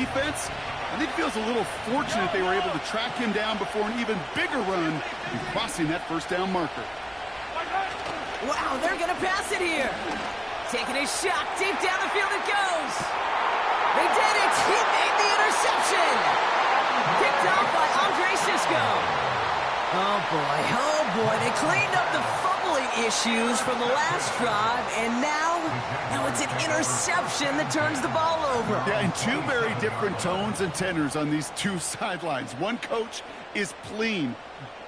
defense, I think feels a little fortunate they were able to track him down before an even bigger run in crossing that first down marker. Wow, they're going to pass it here. Taking a shot, deep down the field it goes. They did it. He made the interception. Picked off by Andre Cisco. Oh, boy. They cleaned up the fumbling issues from the last drive, and now it's an interception that turns the ball over. Yeah, and two very different tones and tenors on these two sidelines. One coach is pleading,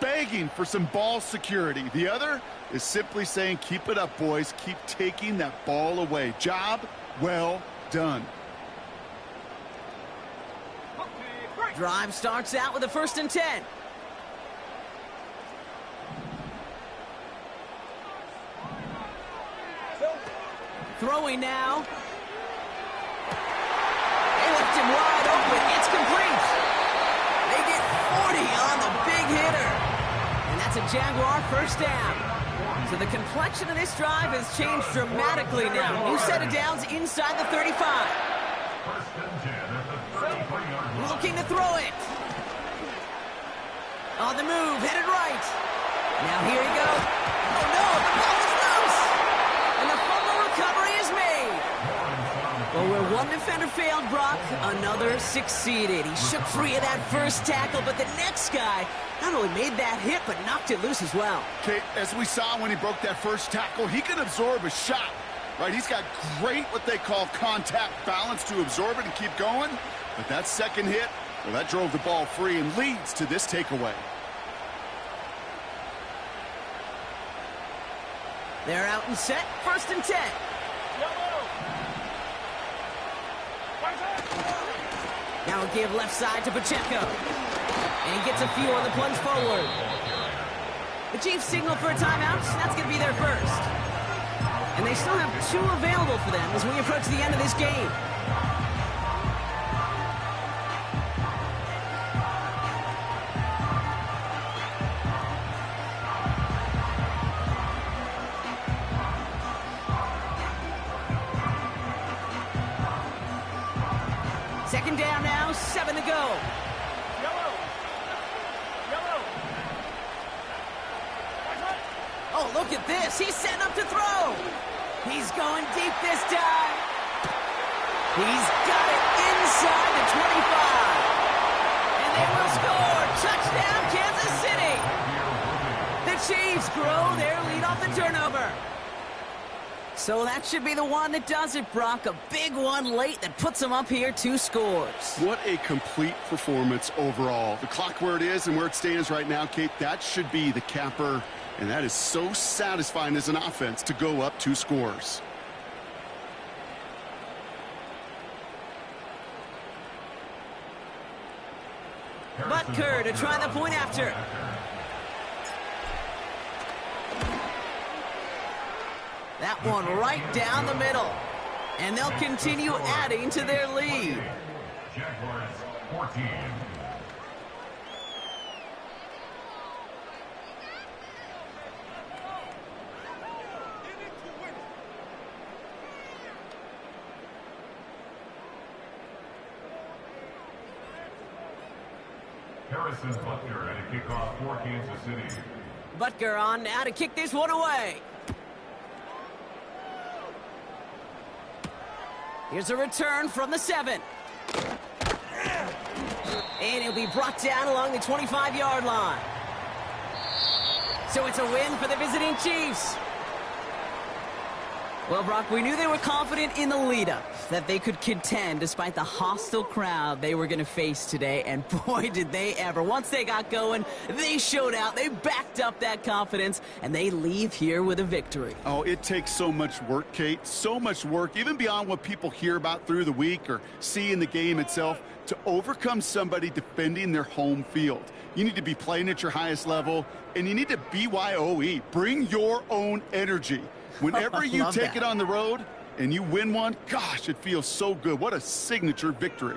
begging for some ball security. The other is simply saying, keep it up, boys. Keep taking that ball away. Job well done. Drive starts out with a 1st and 10. Throwing now. They left him wide open. It's complete. They get 40 on the big hitter. And that's a Jaguar 1st down. So the complexion of this drive has changed dramatically now. New set of downs inside the 35. Looking to throw it. On the move, headed right. Now here he goes. Oh no, the ball is loose. And the fumble recovery is made. Well, where one defender failed, Brock, another succeeded. He shook free of that first tackle, but the next guy not only made that hit, but knocked it loose as well. Okay, as we saw when he broke that first tackle, he can absorb a shot, right? He's got great, what they call contact balance to absorb it and keep going. But that second hit, well, that drove the ball free and leads to this takeaway. They're out and set, 1st and 10. Now a give left side to Pacheco. And he gets a few on the plunge forward. The Chiefs signal for a timeout. That's going to be their first. And they still have 2 available for them as we approach the end of this game. Second down now, 7 to go. Oh, look at this. He's setting up to throw. He's going deep this time. He's got it inside the 25. And they will score. Touchdown, Kansas City. The Chiefs grow their lead off the turnover. So that should be the one that does it, Brock. A big one late that puts them up here 2 scores. What a complete performance overall. The clock where it is and where it stands right now, Kate, that should be the capper. And that is so satisfying as an offense to go up 2 scores. Butker to try the point after. That one right down the middle. And they'll continue adding to their lead. Jaguars 14. Harrison Butker at a kickoff for Kansas City. Butker on now to kick this one away. Here's a return from the 7. And he'll be brought down along the 25-yard line. So it's a win for the visiting Chiefs. Well, Brock, we knew they were confident in the lead-up, that they could contend despite the hostile crowd they were going to face today. And boy, did they ever. Once they got going, they showed out. They backed up that confidence, and they leave here with a victory. Oh, it takes so much work, Kate, so much work, even beyond what people hear about through the week or see in the game itself, to overcome somebody defending their home field. You need to be playing at your highest level, and you need to BYOE. Bring your own energy. Whenever you take it on the road and you win one, gosh, it feels so good. What a signature victory.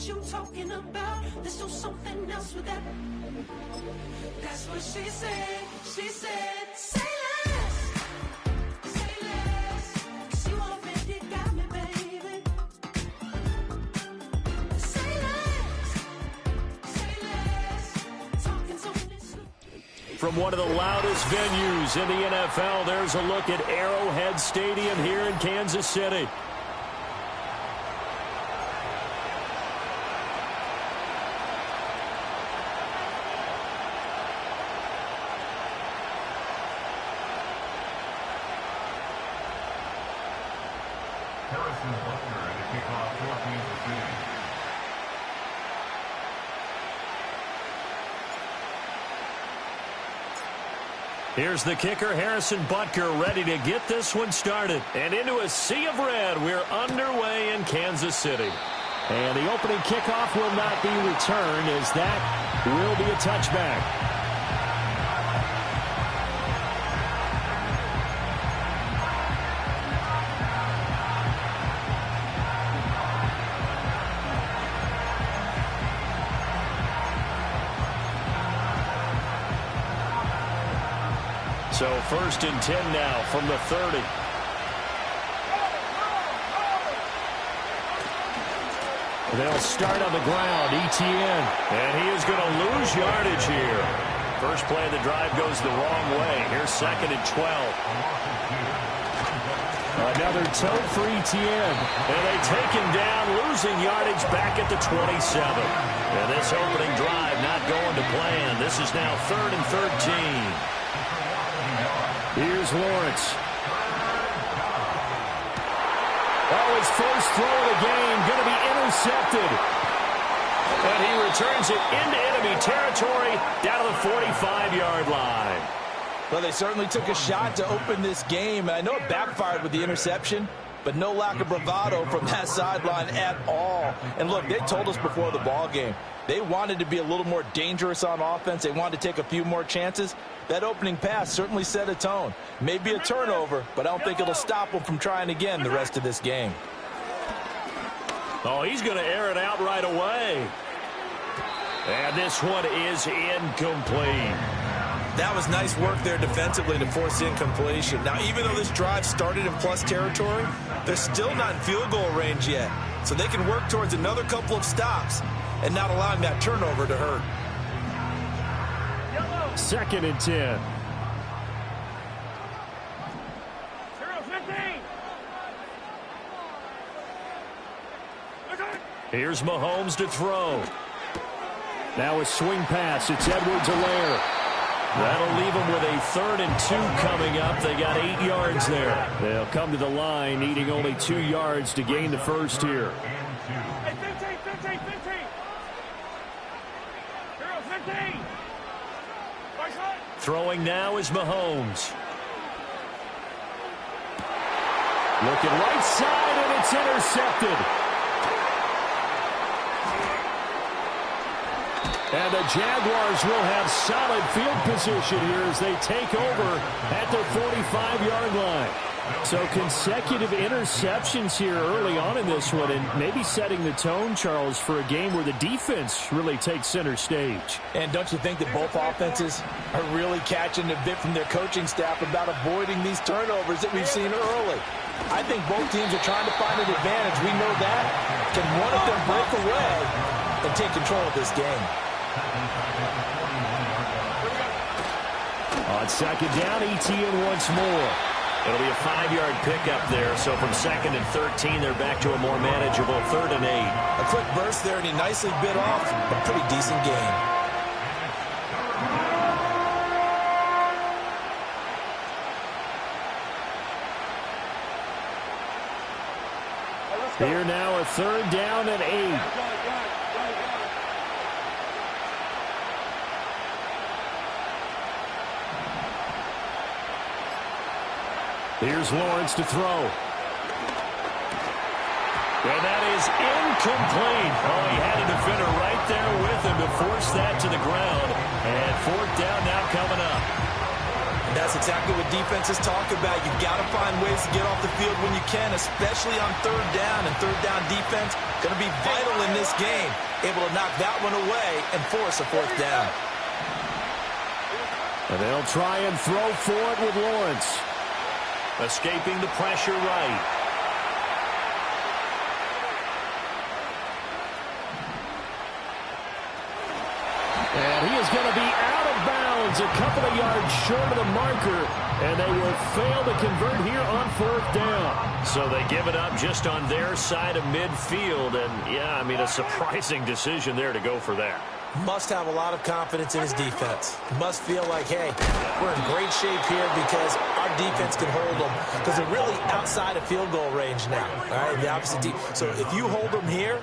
what you talking about. Let's do something else with that. That's what she said. She said, say less. Say less. 'Cause you already got me, baby. Say less. Say less. Talking so slow. From one of the loudest venues in the NFL, there's a look at Arrowhead Stadium here in Kansas City. Harrison Butker at the kickoff for Kansas City. Here's the kicker, Harrison Butker, ready to get this one started. And into a sea of red, we're underway in Kansas City. And the opening kickoff will not be returned, as that will be a touchback. So 1st and 10 now from the 30. They'll start on the ground, Etienne. And he is going to lose yardage here. First play of the drive goes the wrong way. Here's 2nd and 12. Another toe for Etienne. And they take him down, losing yardage back at the 27. And this opening drive not going to plan. This is now 3rd and 13. Here's Lawrence. Oh, his first throw of the game going to be intercepted. And he returns it into enemy territory down to the 45-yard line. Well, they certainly took a shot to open this game. I know it backfired with the interception, but no lack of bravado from that sideline at all. And look, they told us before the ball game, they wanted to be a little more dangerous on offense. They wanted to take a few more chances. That opening pass certainly set a tone. Maybe a turnover, but I don't think it'll stop them from trying again the rest of this game. Oh, he's going to air it out right away. And this one is incomplete. That was nice work there defensively to force incompletion. Now, even though this drive started in plus territory, they're still not in field goal range yet. So they can work towards another couple of stops and not allowing that turnover to hurt. 2nd and 10. Here's Mahomes to throw. Now a swing pass. It's Edwards-Helaire. That'll leave them with a 3rd and 2 coming up. They got 8 yards there. They'll come to the line needing only 2 yards to gain the first here. Hey, 15. Hero, 15. Throwing now is Mahomes. Looking right side, and it's intercepted. And the Jaguars will have solid field position here as they take over at their 45-yard line. So consecutive interceptions here early on in this one, and maybe setting the tone, Charles, for a game where the defense really takes center stage. And don't you think that both offenses are really catching a bit from their coaching staff about avoiding these turnovers that we've seen early? I think both teams are trying to find an advantage. We know that. Can one of them break away and take control of this game? On 2nd down, Etienne once more. It'll be a 5-yard pickup there. So from 2nd and 13, they're back to a more manageable 3rd and 8. A quick burst there, and he nicely bit off a pretty decent gain. Here now a 3rd down and 8. Here's Lawrence to throw. And that is incomplete. Oh, he had a defender right there with him to force that to the ground. And 4th down now coming up. That's exactly what defenses talk about. You've got to find ways to get off the field when you can, especially on third down. And third down defense going to be vital in this game. Able to knock that one away and force a fourth down. And they'll try and throw for it with Lawrence. Escaping the pressure right. And he is going to be out of bounds, a couple of yards short of the marker, and they will fail to convert here on fourth down. So they give it up just on their side of midfield, and yeah, I mean, a surprising decision there to go for that. Must have a lot of confidence in his defense. Must feel like, hey, we're in great shape here because our defense can hold them, because they're really outside of field goal range now. All right, the opposite team. So if you hold them here,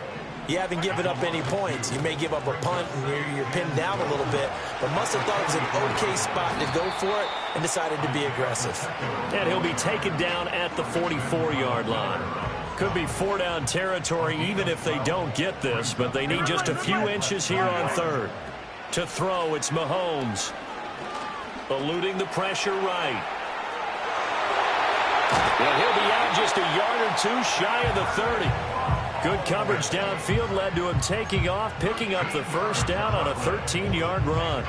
you haven't given up any points. You may give up a punt and you're pinned down a little bit, but must have thought it was an okay spot to go for it and decided to be aggressive. And he'll be taken down at the 44-yard line. Could be four-down territory even if they don't get this, but they need just a few inches here on third. To throw, it's Mahomes. Eluding the pressure right. And he'll be out just a yard or two shy of the 30. Good coverage downfield led to him taking off, picking up the first down on a 13-yard run.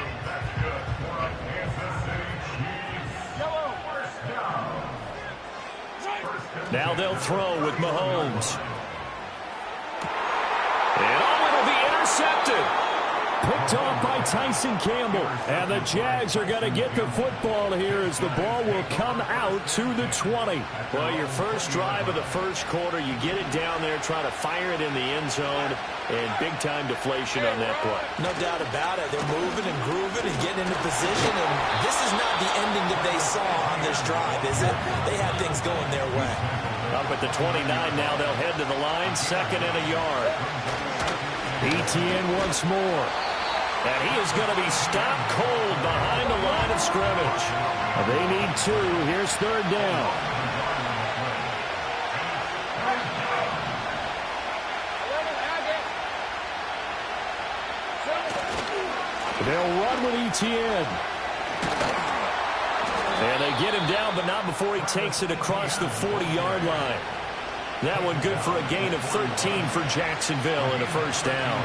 Now they'll throw with Mahomes. And it'll be intercepted. Picked off by Tyson Campbell. And the Jags are going to get the football here as the ball will come out to the 20. Well, your first drive of the first quarter, you get it down there, try to fire it in the end zone, and big-time deflation on that play. No doubt about it. They're moving and grooving and getting into position, and this is not the ending that they saw on this drive, is it? They had things going their way. Up at the 29 now, they'll head to the line, second and a yard. Etienne once more. And he is going to be stopped cold behind the line of scrimmage. They need two. Here's third down. They'll run with Etienne. And they get him down, but not before he takes it across the 40-yard line. That one good for a gain of 13 for Jacksonville and a first down.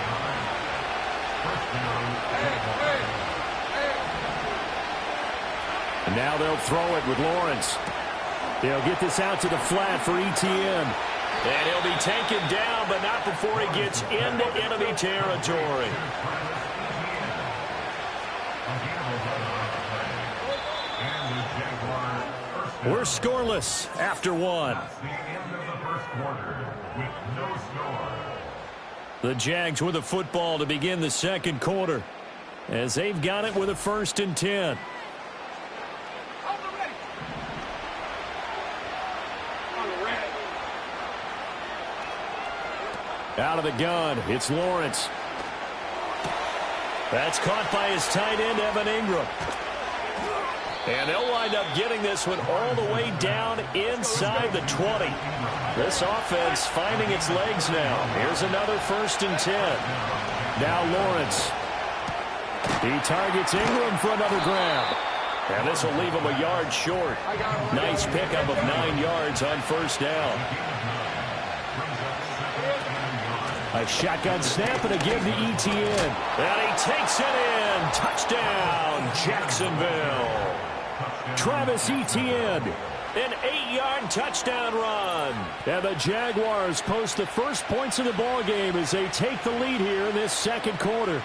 And now they'll throw it with Lawrence. They'll get this out to the flat for Etienne. And he'll be taken down, but not before he gets into enemy territory. We're scoreless after one. The Jags with a football to begin the second quarter, as they've got it with a 1st and 10. Out of the gun, it's Lawrence. That's caught by his tight end, Evan Ingram. And they'll wind up getting this one all the way down inside the 20. This offense finding its legs now. Here's another 1st and 10. Now Lawrence. He targets Ingram for another grab. And this will leave him a yard short. Nice pickup of 9 yards on first down. A shotgun snap and a give to Etienne. And he takes it in. Touchdown, Jacksonville. Travis Etienne, an 8-yard touchdown run. And the Jaguars post the first points of the ball game as they take the lead here in this second quarter.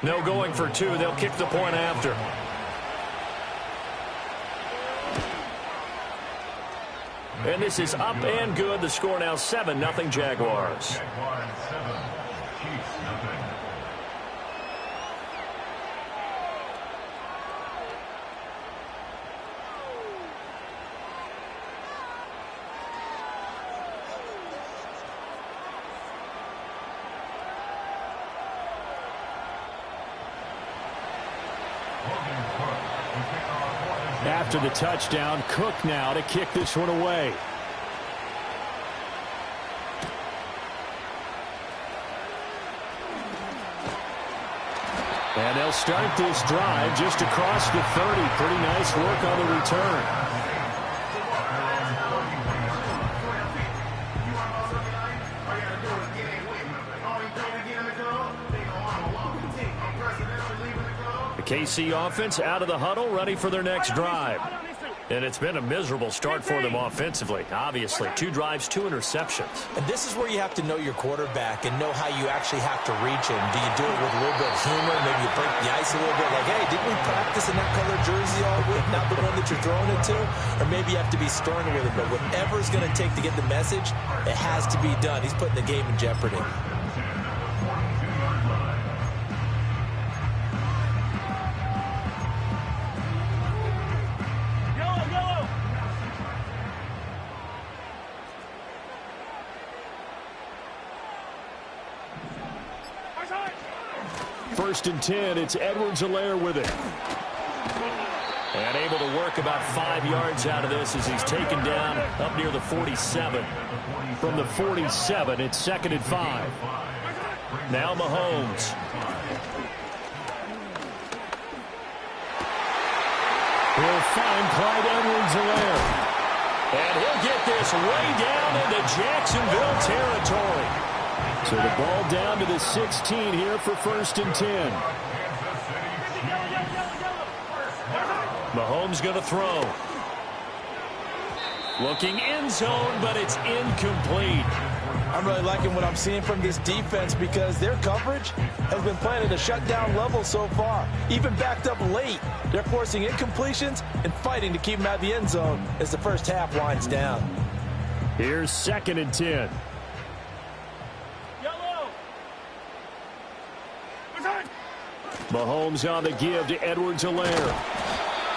No going for two. They'll kick the point after. And this is up and good. The score now 7-0 Jaguars. Logan Cook will pick After the touchdown, Cook now to kick this one away. And they'll start this drive just across the 30. Pretty nice work on the return. The KC offense out of the huddle, ready for their next drive. And it's been a miserable start for them offensively. Obviously, 2 drives, 2 interceptions. And this is where you have to know your quarterback and know how you actually have to reach him. Do you do it with a little bit of humor? Maybe you break the ice a little bit. Like, hey, didn't we practice in that color jersey all week? Not the one that you're throwing it to? Or maybe you have to be stern with it. But whatever it's going to take to get the message, it has to be done. He's putting the game in jeopardy. First and 10, it's Edwards-Helaire with it. And able to work about 5 yards out of this as he's taken down up near the 47. From the 47, it's 2nd and 5. Now Mahomes. He'll find Clyde Edwards-Helaire. And he'll get this way down into Jacksonville territory. So the ball down to the 16 here for 1st and 10. Mahomes going to throw. Looking end zone, but it's incomplete. I'm really liking what I'm seeing from this defense because their coverage has been playing at a shutdown level so far. Even backed up late, they're forcing incompletions and fighting to keep them out of the end zone as the first half winds down. Here's 2nd and 10. Mahomes on the give to Edwards-Helaire.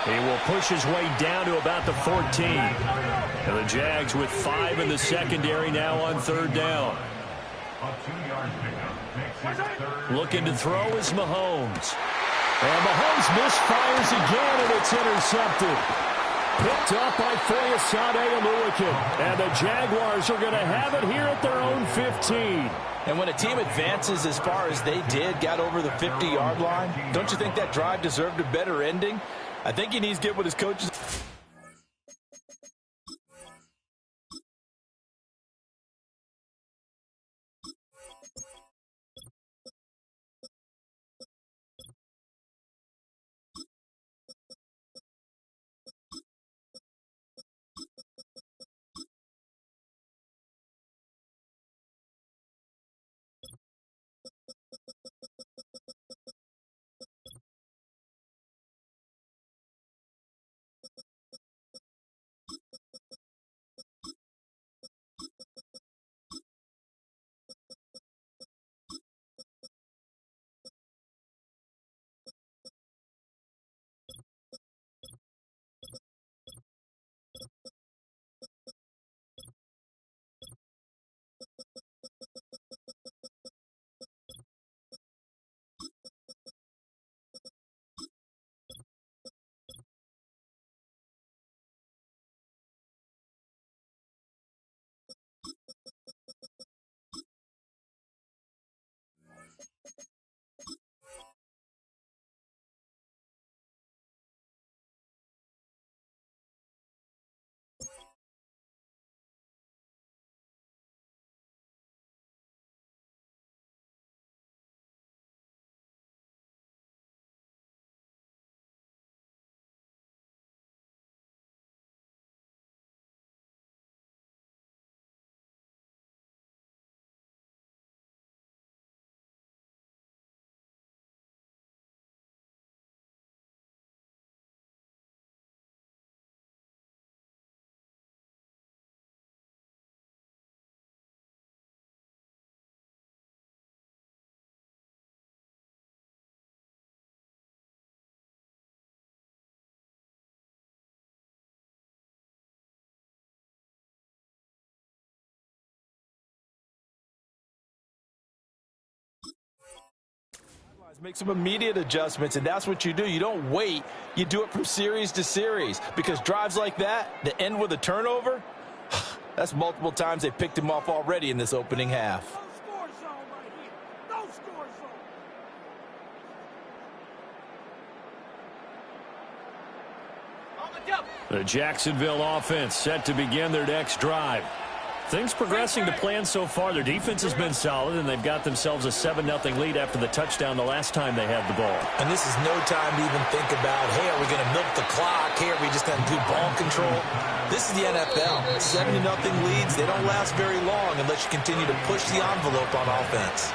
He will push his way down to about the 14. And the Jags with 5 in the secondary now on 3rd down. Looking to throw is Mahomes. And Mahomes misfires again, and it's intercepted. Picked up by Foyesade Oluokun. And the Jaguars are going to have it here at their own 15. And when a team advances as far as they did, got over the 50-yard line, don't you think that drive deserved a better ending? I think he needs to get what his coaches... Make some immediate adjustments, and that's what you do. You don't wait. You do it from series to series, because drives like that that end with a turnover, that's multiple times they picked him off already in this opening half. No score zone right here. No score zone. The Jacksonville offense set to begin their next drive. Things progressing to plan so far. Their defense has been solid, and they've got themselves a 7-0 lead after the touchdown the last time they had the ball. And this is no time to even think about, hey, are we going to milk the clock? Hey, are we just going to do ball control? This is the NFL. 7-0 leads, they don't last very long unless you continue to push the envelope on offense.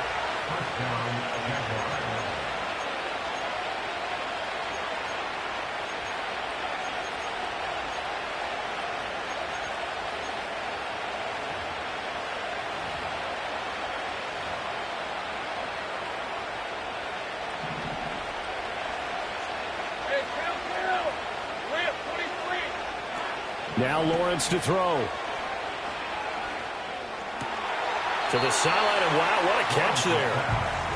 Now Lawrence to throw. To the sideline, and wow, what a catch there.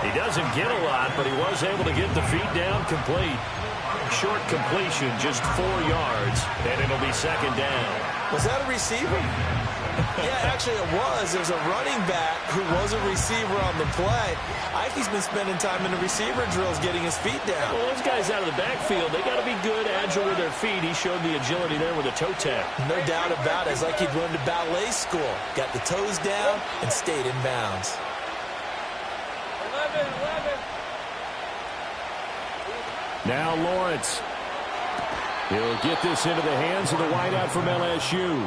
He doesn't get a lot, but he was able to get the feet down complete. Short completion, just 4 yards, and it'll be second down. Was that a receiver? Yeah, actually it was. There's a running back who was a receiver on the play. Ikey's been spending time in the receiver drills getting his feet down. Well, those guys out of the backfield, they got to be good, agile with their feet. He showed the agility there with a toe tap. No doubt about it. It's like he'd learned to ballet school. Got the toes down and stayed in bounds. 11. Now Lawrence. He'll get this into the hands of the wideout from LSU.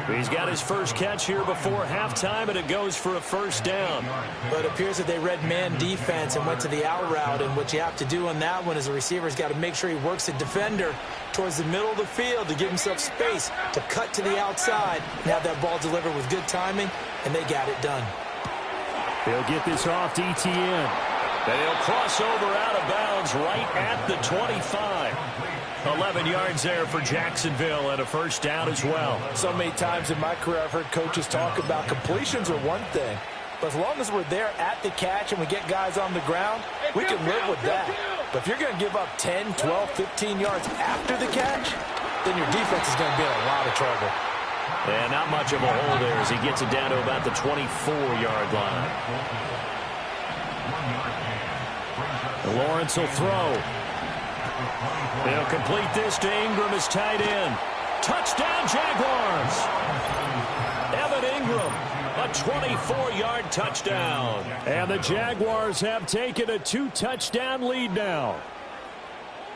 He's got his first catch here before halftime, and it goes for a first down. But it appears that they read man defense and went to the out route, and what you have to do on that one is the receiver's got to make sure he works the defender towards the middle of the field to give himself space to cut to the outside and have that ball delivered with good timing, and they got it done. They'll get this off to Etienne. They'll cross over out of bounds right at the 25. 11 yards there for Jacksonville and a first down as well. So many times in my career I've heard coaches talk about completions are one thing, but as long as we're there at the catch and we get guys on the ground, we can live with that. But if you're going to give up 10, 12, 15 yards after the catch, then your defense is going to be in a lot of trouble. And not much of a hole there as he gets it down to about the 24-yard line. Lawrence will throw. They'll complete this to Ingram as tight end. Touchdown, Jaguars! Evan Ingram, a 24-yard touchdown. And the Jaguars have taken a 2-touchdown lead now.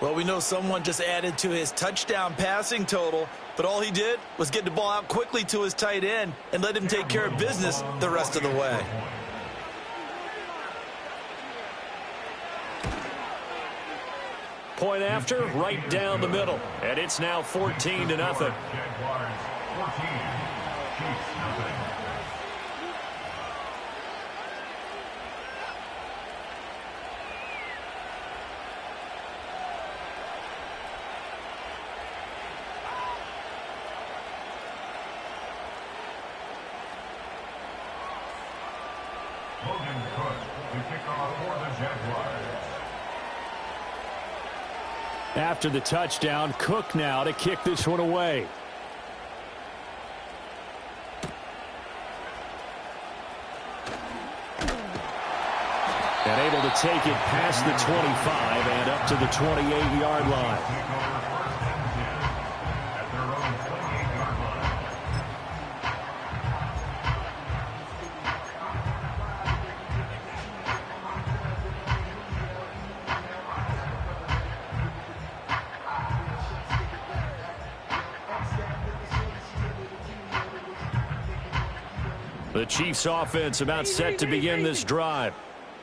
Well, we know someone just added to his touchdown passing total, but all he did was get the ball out quickly to his tight end and let him take care of business the rest of the way. Point after, right down the middle. And it's now 14-0. Jaguars 14, Chiefs nothing. Logan Cook to kick off for the Jaguars. After the touchdown, Cook now to kick this one away. And able to take it past the 25 and up to the 28-yard line. At their own 28-yard line. The Chiefs offense about set to begin this drive.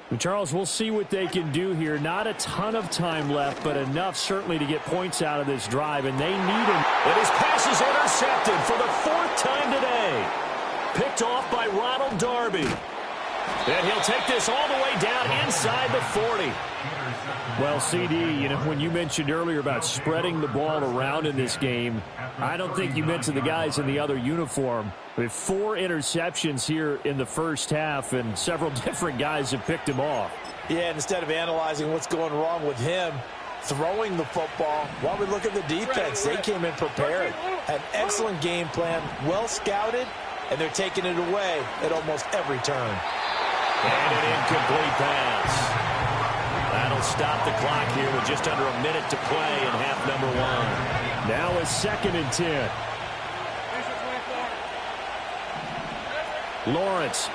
And Charles, we'll see what they can do here. Not a ton of time left, but enough certainly to get points out of this drive, and they need him. And his pass is intercepted for the 4th time today. Picked off by Ronald Darby. And he'll take this all the way down inside the 40. Well, CD, you know, when you mentioned earlier about spreading the ball around in this game, I don't think you mentioned the guys in the other uniform. With 4 interceptions here in the first half, and several different guys have picked him off. Yeah, and instead of analyzing what's going wrong with him throwing the football, while we look at the defense, they came in prepared. Had an excellent game plan, well scouted, and they're taking it away at almost every turn. And an incomplete pass. That'll stop the clock here with just under a minute to play in half number 1. Now a 2nd and 10. Lawrence.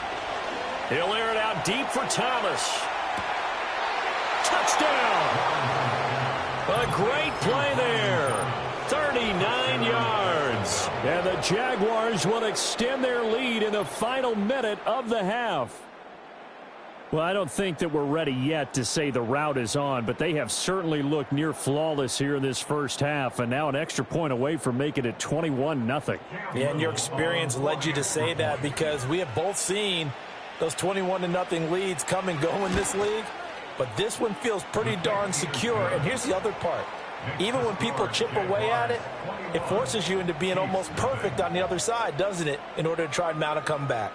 He'll air it out deep for Thomas. Touchdown! A great play there. 39 yards. And the Jaguars will extend their lead in the final minute of the half. Well, I don't think that we're ready yet to say the route is on, but they have certainly looked near flawless here in this first half, and now an extra point away from making it 21-0. Yeah, and your experience led you to say that, because we have both seen those 21-0 leads come and go in this league, but this one feels pretty darn secure. And here's the other part. Even when people chip away at it, it forces you into being almost perfect on the other side, doesn't it, in order to try and mount a comeback.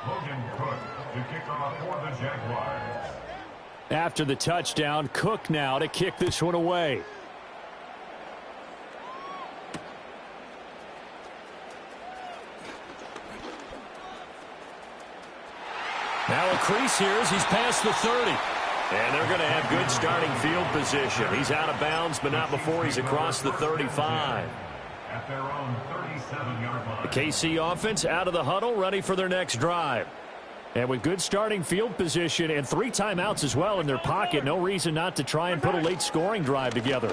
Logan Cook to kick off for the Jaguars. After the touchdown, Cook now to kick this one away. Now a crease here as he's past the 30. And they're going to have good starting field position. He's out of bounds, but not before he's across the 35. At their own 37-yard line. The KC offense out of the huddle, ready for their next drive. And with good starting field position and 3 timeouts as well in their pocket, no reason not to try and put a late scoring drive together.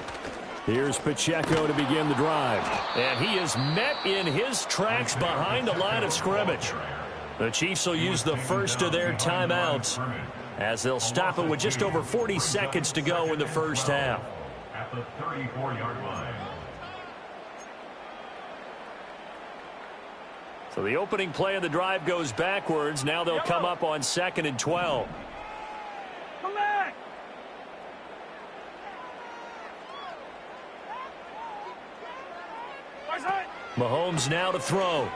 Here's Pacheco to begin the drive. And he is met in his tracks behind the line of scrimmage. The Chiefs will use the first of their timeouts as they'll stop it with just over 40 seconds to go in the first half. At the 34-yard line. So the opening play of the drive goes backwards. Now they'll come up on 2nd and 12. Come back! Mahomes now to throw.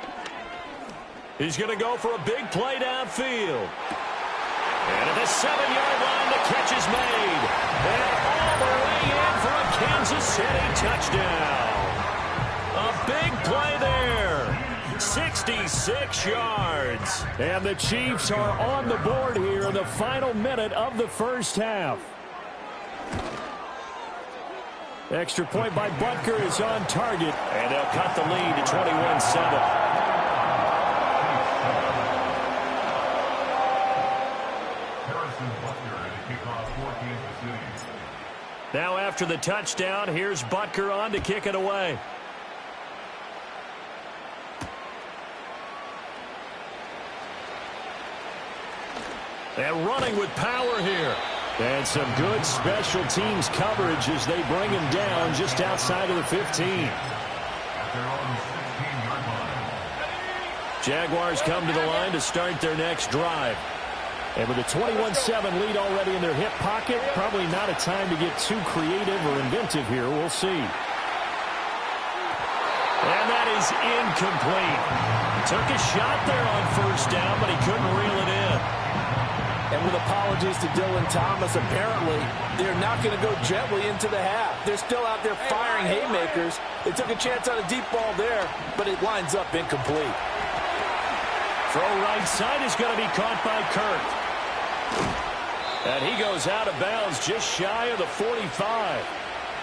He's going to go for a big play downfield. And at the 7-yard line, the catch is made. And all the way in for a Kansas City touchdown. A big play there. 66 yards. And the Chiefs are on the board here in the final minute of the first half. Extra point by Butker is on target. And they'll cut the lead to 21-7. Now after the touchdown, here's Butker on to kick it away. And running with power here. And some good special teams coverage as they bring him down just outside of the 15. Jaguars come to the line to start their next drive. And with a 21-7 lead already in their hip pocket, probably not a time to get too creative or inventive here. We'll see. And that is incomplete. Took a shot there on first down, but he couldn't reel it in. And with apologies to Dylan Thomas, apparently they're not going to go gently into the half. They're still out there firing haymakers. They took a chance on a deep ball there, but it lines up incomplete. Throw right side is going to be caught by Kirk. And he goes out of bounds just shy of the 45.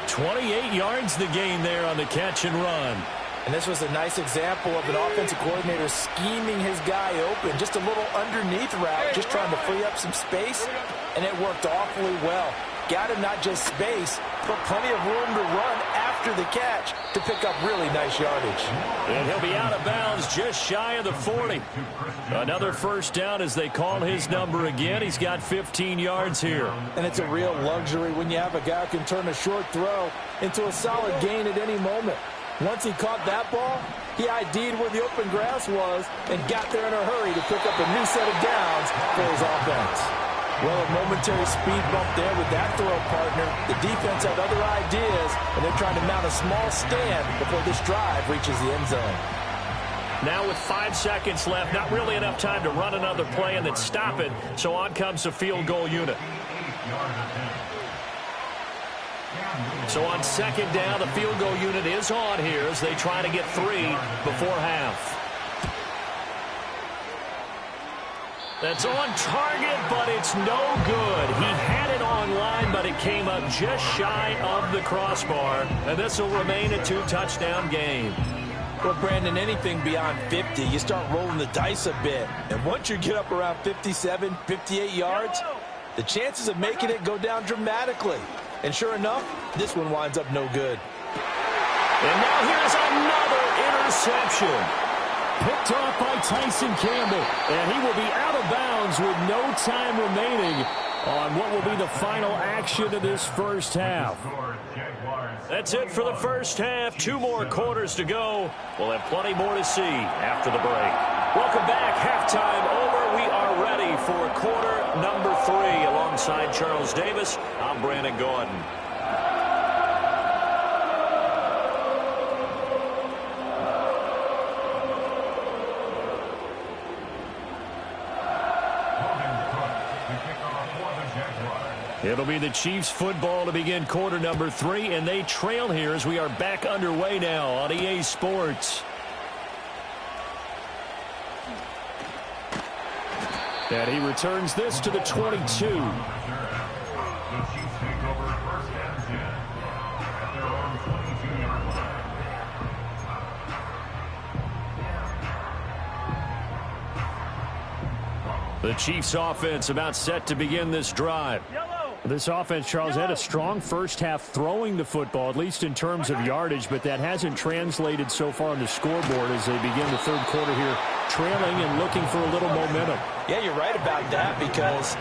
28 yards the gain there on the catch and run. And this was a nice example of an offensive coordinator scheming his guy open. Just a little underneath route, just trying to free up some space. And it worked awfully well. Got him not just space, but plenty of room to run after after the catch to pick up really nice yardage. And he'll be out of bounds just shy of the 40. Another first down as they call his number again. He's got 15 yards here. And it's a real luxury when you have a guy who can turn a short throw into a solid gain at any moment. Once he caught that ball, he ID'd where the open grass was and got there in a hurry to pick up a new set of downs for his offense. Well, a momentary speed bump there with that throw partner. The defense had other ideas, and they're trying to mount a small stand before this drive reaches the end zone. Now with 5 seconds left, not really enough time to run another play and then stop it, so on comes the field goal unit. So on second down, the field goal unit is on here as they try to get 3 before half. That's on target, but it's no good. He had it on line, but it came up just shy of the crossbar, and this will remain a 2-touchdown game. Well, Brandon, anything beyond 50, you start rolling the dice a bit. And once you get up around 57, 58 yards, the chances of making it go down dramatically. And sure enough, this one winds up no good. And now here's another interception. Picked off by Tyson Campbell, and he will be out of bounds with no time remaining on what will be the final action of this first half. That's it for the first half. 2 more quarters to go. We'll have plenty more to see after the break. Welcome back. Halftime over. We are ready for quarter number 3. Alongside Charles Davis, I'm Brandon Gordon. It'll be the Chiefs football to begin quarter number 3, and they trail here as we are back underway now on EA Sports. And he returns this to the 22. The Chiefs take over first and 10 at their own 22-yard line. The Chiefs offense about set to begin this drive. This offense, Charles, had a strong first half throwing the football, at least in terms of yardage, but that hasn't translated so far on the scoreboard as they begin the third quarter here, trailing and looking for a little momentum. Yeah, you're right about that because,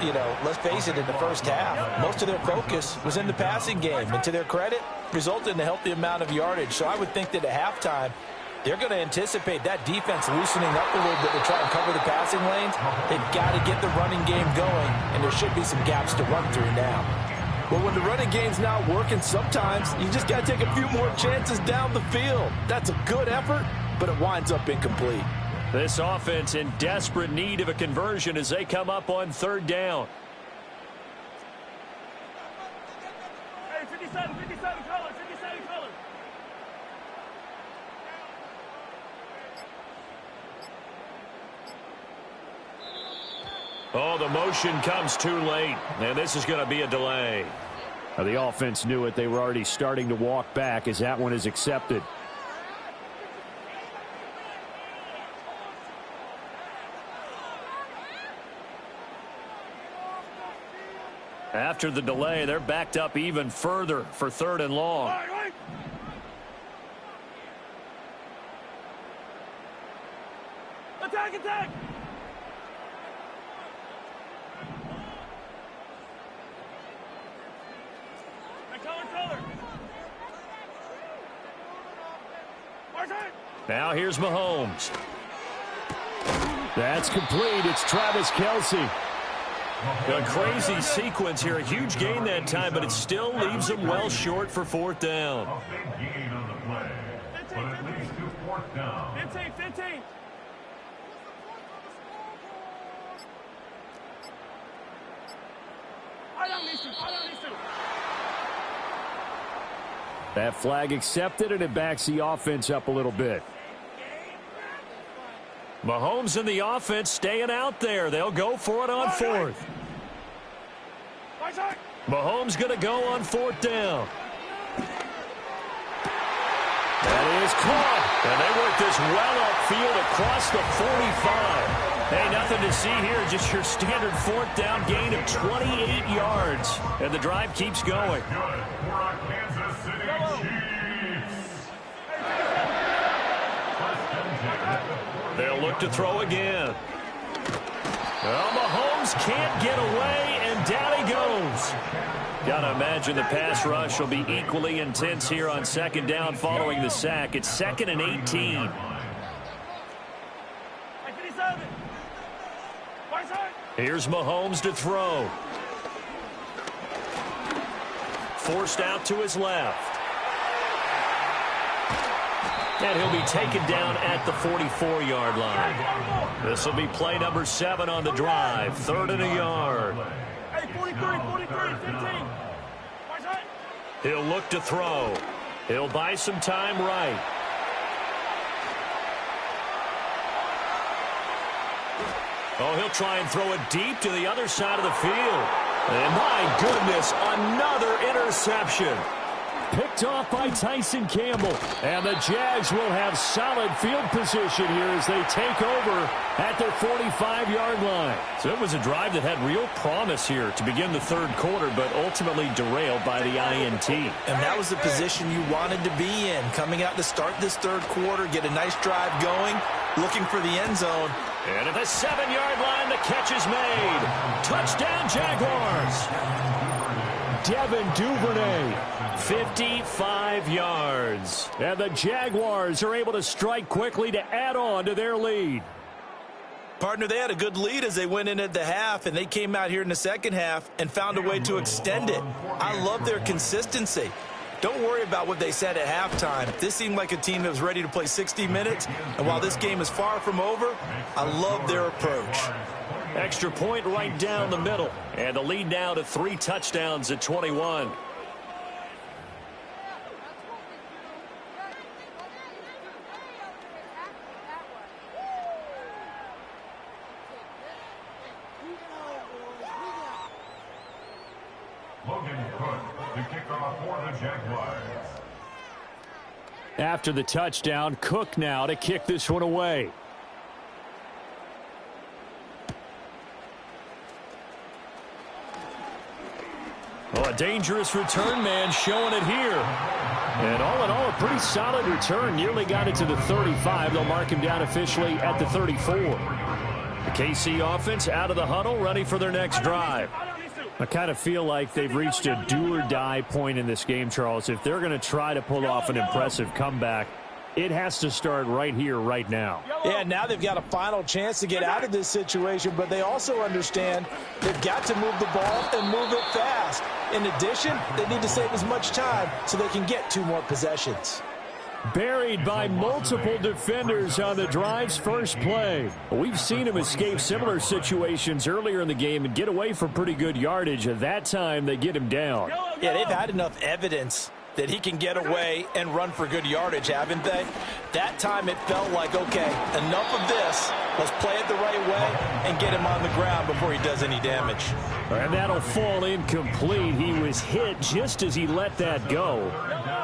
let's face it, in the first half, most of their focus was in the passing game. And to their credit, resulted in a healthy amount of yardage. So I would think that at halftime, they're going to anticipate that defense loosening up a little bit to try and cover the passing lanes. They've got to get the running game going, and there should be some gaps to run through now. Well, when the running game's not working, sometimes you just got to take a few more chances down the field. That's a good effort, but it winds up incomplete. This offense in desperate need of a conversion as they come up on third down. Hey, 57 colors, 57 colors. Oh, the motion comes too late, and this is going to be a delay. Now, the offense knew it. They were already starting to walk back as that one is accepted. After the delay, they're backed up even further for third and long. Attack, attack! Color. Now here's Mahomes. That's complete. It's Travis Kelce. A crazy sequence here. A huge gain that time, but it still leaves him well short for fourth down. A big gain on the play, but it leads to fourth down. 15. I don't need to. That flag accepted, and it backs the offense up a little bit. Mahomes and the offense staying out there. They'll go for it on fourth. Mahomes going to go on fourth down. That is caught. And they work this well upfield across the 45. Hey, nothing to see here. Just your standard fourth down gain of 28 yards. And the drive keeps going. Good for a Kansas City Chiefs. They'll look to throw again. Well, Mahomes can't get away, and down he goes. Got to imagine the pass rush will be equally intense here on second down following the sack. It's 2nd and 18. Here's Mahomes to throw. Forced out to his left. And he'll be taken down at the 44-yard line. This will be play number 7 on the drive. 3rd and a yard. Hey, 43, 15. He'll look to throw. He'll buy some time right. Oh, he'll try and throw it deep to the other side of the field. And my goodness, another interception. Picked off by Tyson Campbell. And the Jags will have solid field position here as they take over at their 45-yard line. So it was a drive that had real promise here to begin the 3rd quarter, but ultimately derailed by the INT. And that was the position you wanted to be in. Coming out to start this 3rd quarter, get a nice drive going, looking for the end zone. And at the 7-yard line, the catch is made. Touchdown, Jaguars. Devin Duvernay, 55 yards. And the Jaguars are able to strike quickly to add on to their lead. Partner, they had a good lead as they went in at the half, and they came out here in the second half and found a way to extend it. I love their consistency. Don't worry about what they said at halftime. This seemed like a team that was ready to play 60 minutes, and while this game is far from over, I love their approach. Extra point right down the middle. And the lead now to 3 touchdowns at 21. Logan Cook, the kickoff for the Jaguars. After the touchdown, Cook now to kick this one away. Oh, a dangerous return man showing it here. And all in all, a pretty solid return. Nearly got it to the 35. They'll mark him down officially at the 34. The KC offense out of the huddle, ready for their next drive. I kind of feel like they've reached a do-or-die point in this game, Charles. If they're going to try to pull off an impressive comeback, it has to start right here, right now. Yeah, now they've got a final chance to get out of this situation, but they also understand they've got to move the ball and move it fast. In addition, they need to save as much time so they can get 2 more possessions. Buried by multiple defenders on the drive's first play. We've seen him escape similar situations earlier in the game and get away for pretty good yardage. At that time, they get him down. Yeah, they've had enough evidence that he can get away and run for good yardage, haven't they? That time it felt like, okay, enough of this. Let's play it the right way and get him on the ground before he does any damage. And that'll fall incomplete. He was hit just as he let that go.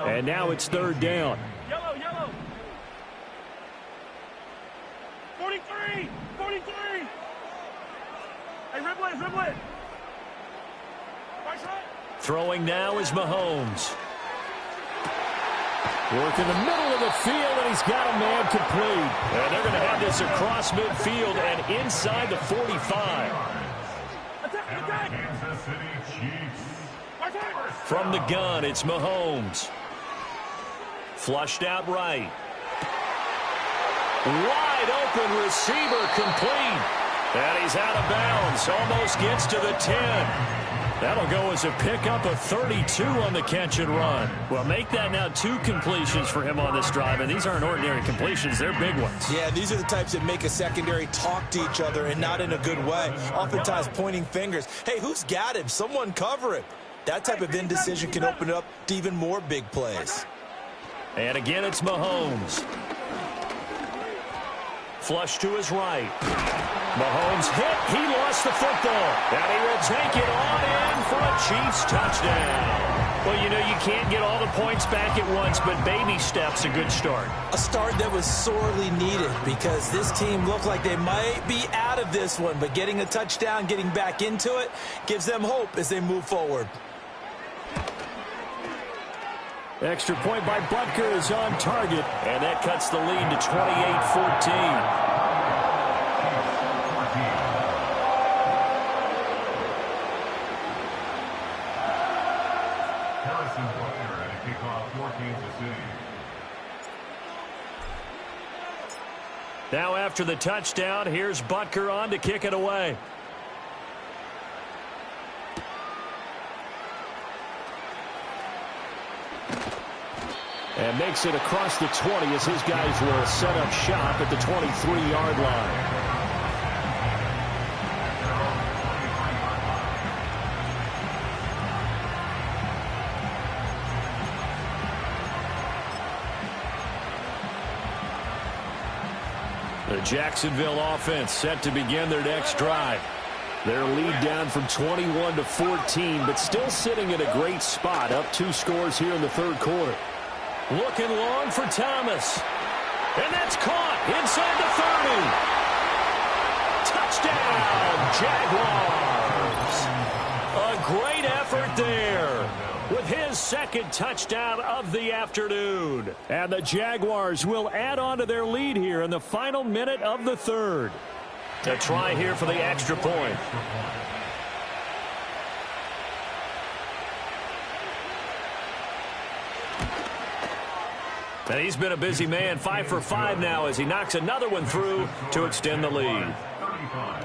And now it's 3rd down. Yellow. 43. Hey, Riblet. Throwing now is Mahomes. Work in the middle of the field, and he's got a man complete. And they're going to have this across midfield and inside the 45. Kansas City Chiefs. From the gun, it's Mahomes. Flushed out right. Wide open receiver complete. And he's out of bounds. Almost gets to the 10. That'll go as a pickup of 32 on the catch and run. Well, make that now 2 completions for him on this drive, and these aren't ordinary completions. They're big ones. Yeah, these are the types that make a secondary talk to each other and not in a good way. Oftentimes pointing fingers. Hey, who's got him? Someone cover him. That type of indecision can open up to even more big plays. And again, it's Mahomes. Flush to his right. Mahomes hit. He lost the football. And he will take it on in for a Chiefs touchdown. Well, you know, you can't get all the points back at once, but baby steps, a good start. A start that was sorely needed because this team looked like they might be out of this one, but getting a touchdown, getting back into it, gives them hope as they move forward. Extra point by Butker is on target, and that cuts the lead to 28-14. Harrison Butker at a kickoff for Kansas City. Now after the touchdown, here's Butker on to kick it away. And makes it across the 20 as his guys will set up shop at the 23-yard line. The Jacksonville offense set to begin their next drive. Their lead down from 21 to 14, but still sitting in a great spot, up 2 scores here in the third quarter. Looking long for Thomas. And that's caught inside the 30. Touchdown, Jaguars. A great effort there with his second touchdown of the afternoon. And the Jaguars will add on to their lead here in the final minute of the third. To try here for the extra point. And he's been a busy man, 5 for 5 now as he knocks another one through to extend the lead. 35,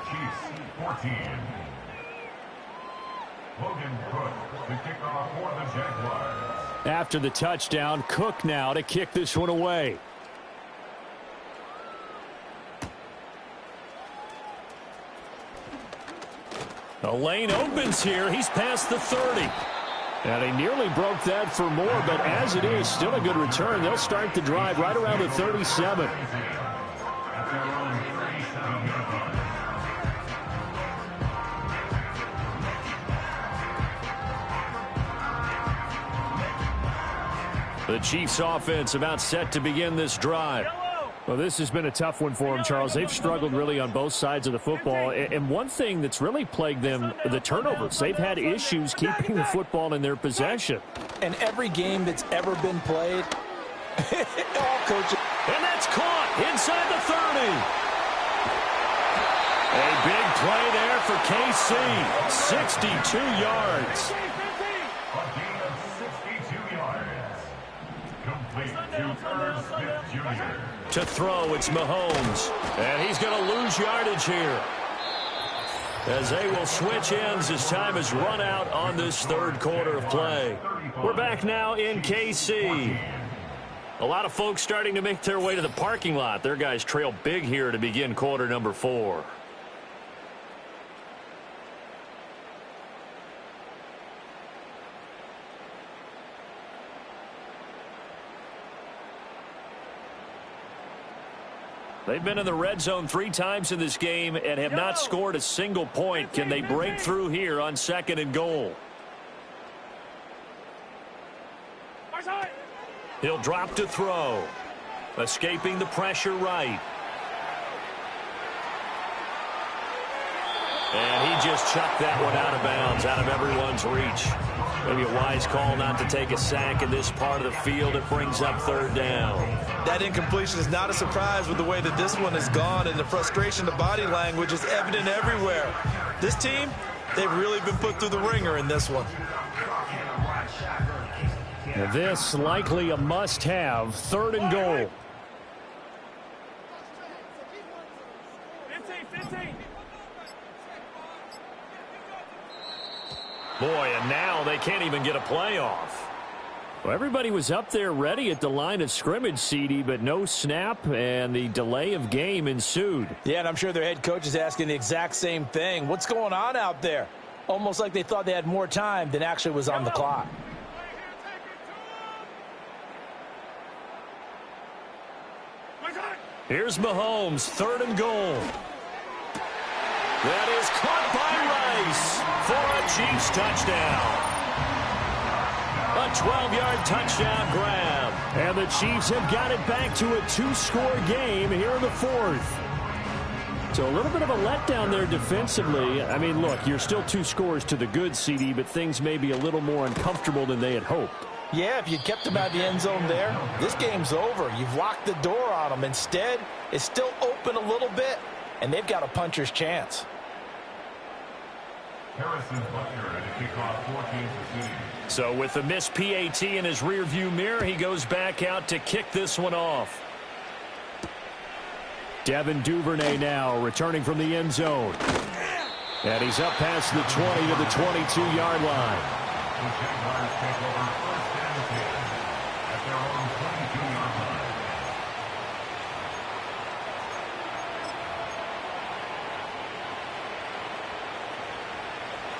Chiefs 14. Logan Cook, the kickoff for the Jaguars. After the touchdown, Cook now to kick this one away. The lane opens here. He's past the 30. And he nearly broke that for more, but as it is, still a good return. They'll start the drive right around the 37. The Chiefs offense about set to begin this drive. Well, this has been a tough one for them, Charles. They've struggled really on both sides of the football. And one thing that's really plagued them, the turnovers. They've had issues keeping the football in their possession. And every game that's ever been played, all coaches. And that's caught inside the 30. A big play there for KC. 62 yards. A gain of 62 yards. Complete to Irv Smith Jr. To throw, it's Mahomes. And he's going to lose yardage here, as they will switch ends as time has run out on this third quarter of play. We're back now in KC. A lot of folks starting to make their way to the parking lot. Their guys trail big here to begin quarter number 4. They've been in the red zone 3 times in this game and have not scored a single point. Can they break through here on 2nd and goal? He'll drop to throw. Escaping the pressure right. And he just chucked that one out of bounds, out of everyone's reach. Maybe a wise call not to take a sack in this part of the field. It brings up 3rd down. That incompletion is not a surprise with the way that this one has gone, and the frustration, the body language is evident everywhere. This team, they've really been put through the ringer in this one. Now this likely a must-have, 3rd and goal. 15. Boy, and now they can't even get a play off. Well, everybody was up there ready at the line of scrimmage, CD, but no snap, and the delay of game ensued. Yeah, and I'm sure their head coach is asking the exact same thing. What's going on out there? Almost like they thought they had more time than actually was on the clock. Here's Mahomes, 3rd and goal. That is caught by Rice for a Chiefs touchdown. A 12-yard touchdown grab. And the Chiefs have got it back to a 2-score game here in the 4th. So a little bit of a letdown there defensively. I mean, look, you're still 2 scores to the good, CD, but things may be a little more uncomfortable than they had hoped. Yeah, if you kept them out of the end zone there, this game's over. You've locked the door on them. Instead, it's still open a little bit, and they've got a puncher's chance. Harrison Butker to kick off for Kansas City. So with the missed PAT in his rearview mirror, he goes back out to kick this one off. Devin Duvernay now returning from the end zone. And he's up past the 20 to the 22-yard line. The Jaguars take over first and 10 at their own 22-yard line.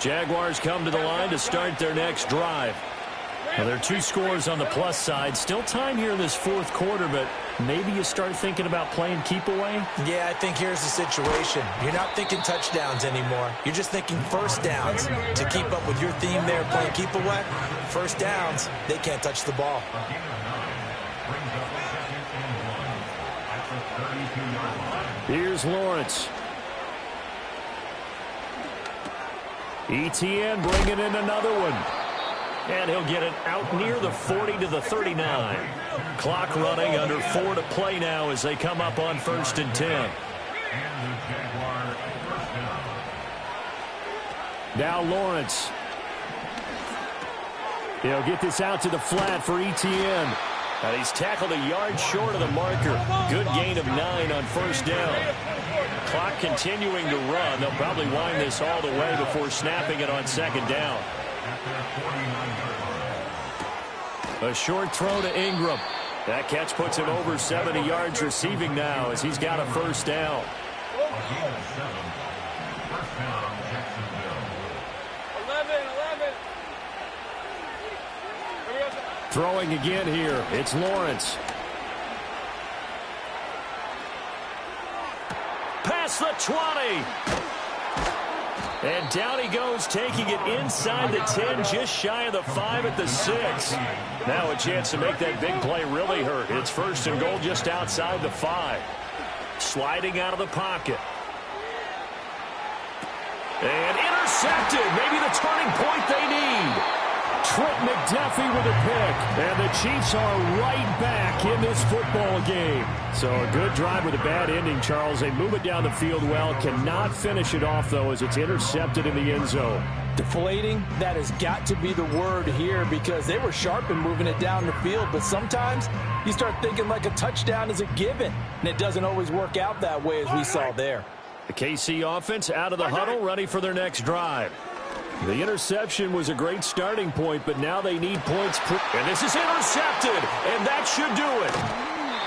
Jaguars come to the line to start their next drive. Now, there are 2 scores on the plus side. Still time here in this fourth quarter, but maybe you start thinking about playing keep away? Yeah, I think here's the situation. You're not thinking touchdowns anymore. You're just thinking first downs. To keep up with your theme there, playing keep away, first downs, they can't touch the ball. A gain of 9 brings up second and 1 at the 32-yard line. Here's Lawrence. Etienne bringing in another one. And he'll get it out near the 40 to the 39. Clock running, under 4 to play now as they come up on first and 10. And the Jaguar first down. Now Lawrence. He'll get this out to the flat for Etienne. And he's tackled a yard short of the marker. Good gain of 9 on first down. Clock continuing to run. They'll probably wind this all the way before snapping it on second down. At their 49-yard line. A short throw to Ingram. That catch puts him over 70 yards receiving now as he's got a first down. A gain of 7. First down, Jacksonville. 11. Throwing again here. It's Lawrence. Past the 20. And down he goes, taking it inside the 10, just shy of the 5 at the 6. Now a chance to make that big play really hurt. It's first and goal just outside the 5. Sliding out of the pocket. And intercepted. Maybe the turning point they need. Trent McDuffie with a pick. And the Chiefs are right back in this football game. So a good drive with a bad ending, Charles. They move it down the field well. Cannot finish it off, though, as it's intercepted in the end zone. Deflating, that has got to be the word here because they were sharp in moving it down the field. But sometimes you start thinking like a touchdown is a given. And it doesn't always work out that way as we saw there. The KC offense out of the huddle, ready for their next drive. The interception was a great starting point, but now they need points. And this is intercepted, and that should do it.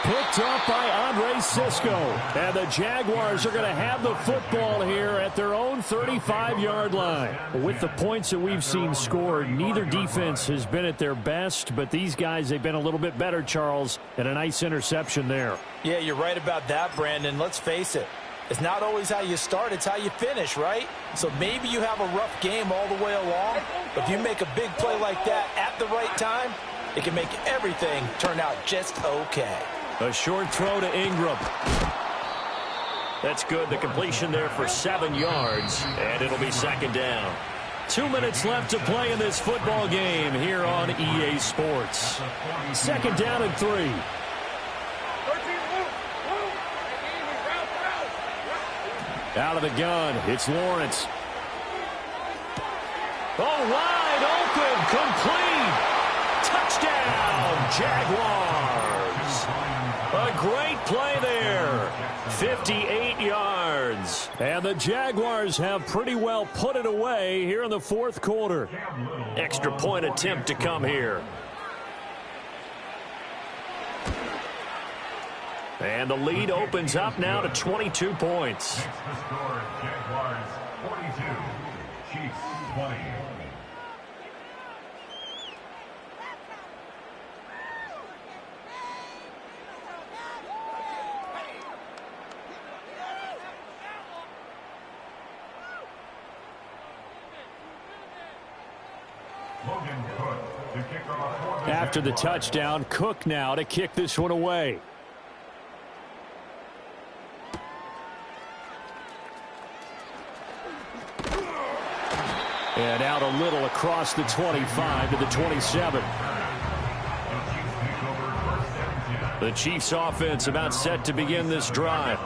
Picked up by Andre Cisco. And the Jaguars are going to have the football here at their own 35-yard line. With the points that we've seen scored, neither defense has been at their best, but these guys, they've been a little bit better, Charles, and a nice interception there. Yeah, you're right about that, Brandon. Let's face it. It's not always how you start, it's how you finish, right? So maybe you have a rough game all the way along, but if you make a big play like that at the right time, it can make everything turn out just okay. A short throw to Ingram. That's good. The completion there for 7 yards, and it'll be second down. 2 minutes left to play in this football game here on EA Sports. Second down and 3. Out of the gun, it's Lawrence. Oh, wide open, complete. Touchdown, Jaguars. A great play there. 58 yards. And the Jaguars have pretty well put it away here in the fourth quarter. Extra point attempt to come here. And the lead opens up now to 22 points. Makes the score Jaguars 42, Chiefs 20. Logan Cook to kick off for the After the Jaguars. touchdown, Cook now to kick this one away. And out a little across the 25 to the 27. The Chiefs offense about set to begin this drive.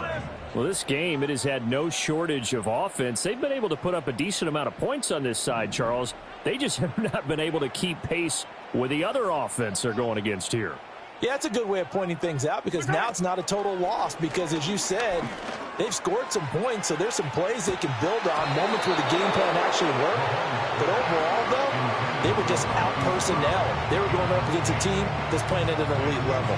Well, this game, it has had no shortage of offense. They've been able to put up a decent amount of points on this side, Charles. They just have not been able to keep pace with the other offense they're going against here. Yeah, it's a good way of pointing things out because now it's not a total loss because, as you said, they've scored some points, so there's some plays they can build on, moments where the game plan actually worked. But overall, though, they were just out personnel. They were going up against a team that's playing at an elite level.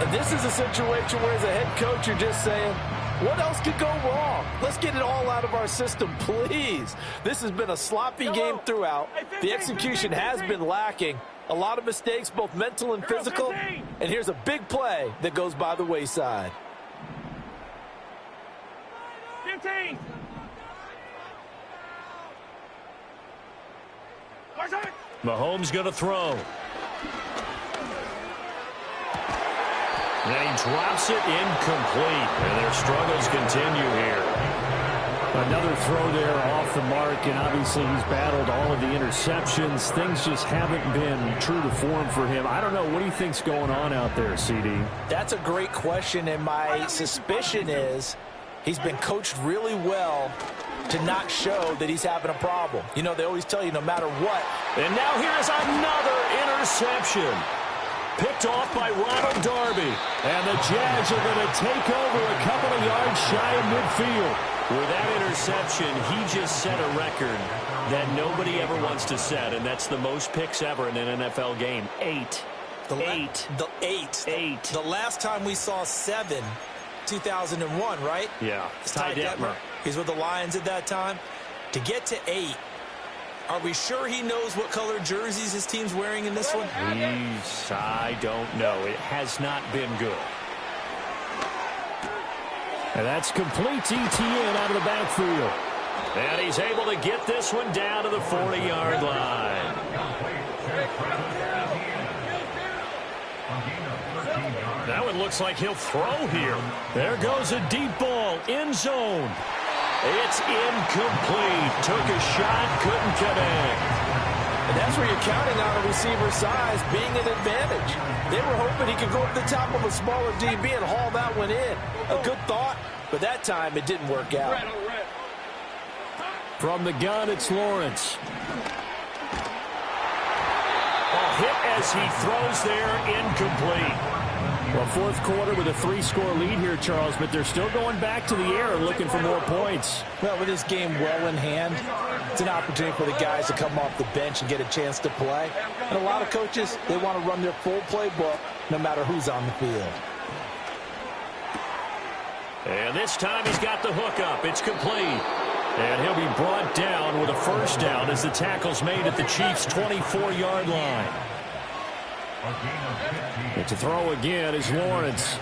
And this is a situation where, as a head coach, you're just saying, what else could go wrong? Let's get it all out of our system, please. This has been a sloppy game throughout. The execution has been lacking. A lot of mistakes, both mental and physical. And here's a big play that goes by the wayside. 15. Mahomes going to throw. And he drops it incomplete. And their struggles continue here. Another throw there off the mark, and obviously he's battled all of the interceptions. Things just haven't been true to form for him. I don't know. What do you think's going on out there, CD? That's a great question, and my suspicion is he's been coached really well to not show that he's having a problem. You know, they always tell you no matter what. And now here's another interception. Picked off by Ronald Darby. And the Jags are going to take over a couple of yards shy of midfield. With that interception, he just set a record that nobody ever wants to set, and that's the most picks ever in an NFL game. 8. The last time we saw 7, 2001, right? Yeah. Ty Detmer. He's with the Lions at that time. To get to 8, are we sure he knows what color jerseys his team's wearing in this one? I don't know. It has not been good. And that's complete ETN out of the backfield. And he's able to get this one down to the 40-yard line. That one looks like he'll throw here. There goes a deep ball, end zone. It's incomplete. Took a shot, couldn't connect. And that's where you're counting on a receiver's size being an advantage. They were hoping he could go up the top of a smaller DB and haul that one in. A good thought, but that time it didn't work out. From the gun, it's Lawrence. A hit as he throws there, incomplete. Well, fourth quarter with a 3-score lead here, Charles, but they're still going back to the air and looking for more points. Well, with this game well in hand, it's an opportunity for the guys to come off the bench and get a chance to play. And a lot of coaches, they want to run their full playbook no matter who's on the field. And this time he's got the hook up. It's complete. And he'll be brought down with a first down as the tackle's made at the Chiefs' 24-yard line. And to throw again is Lawrence.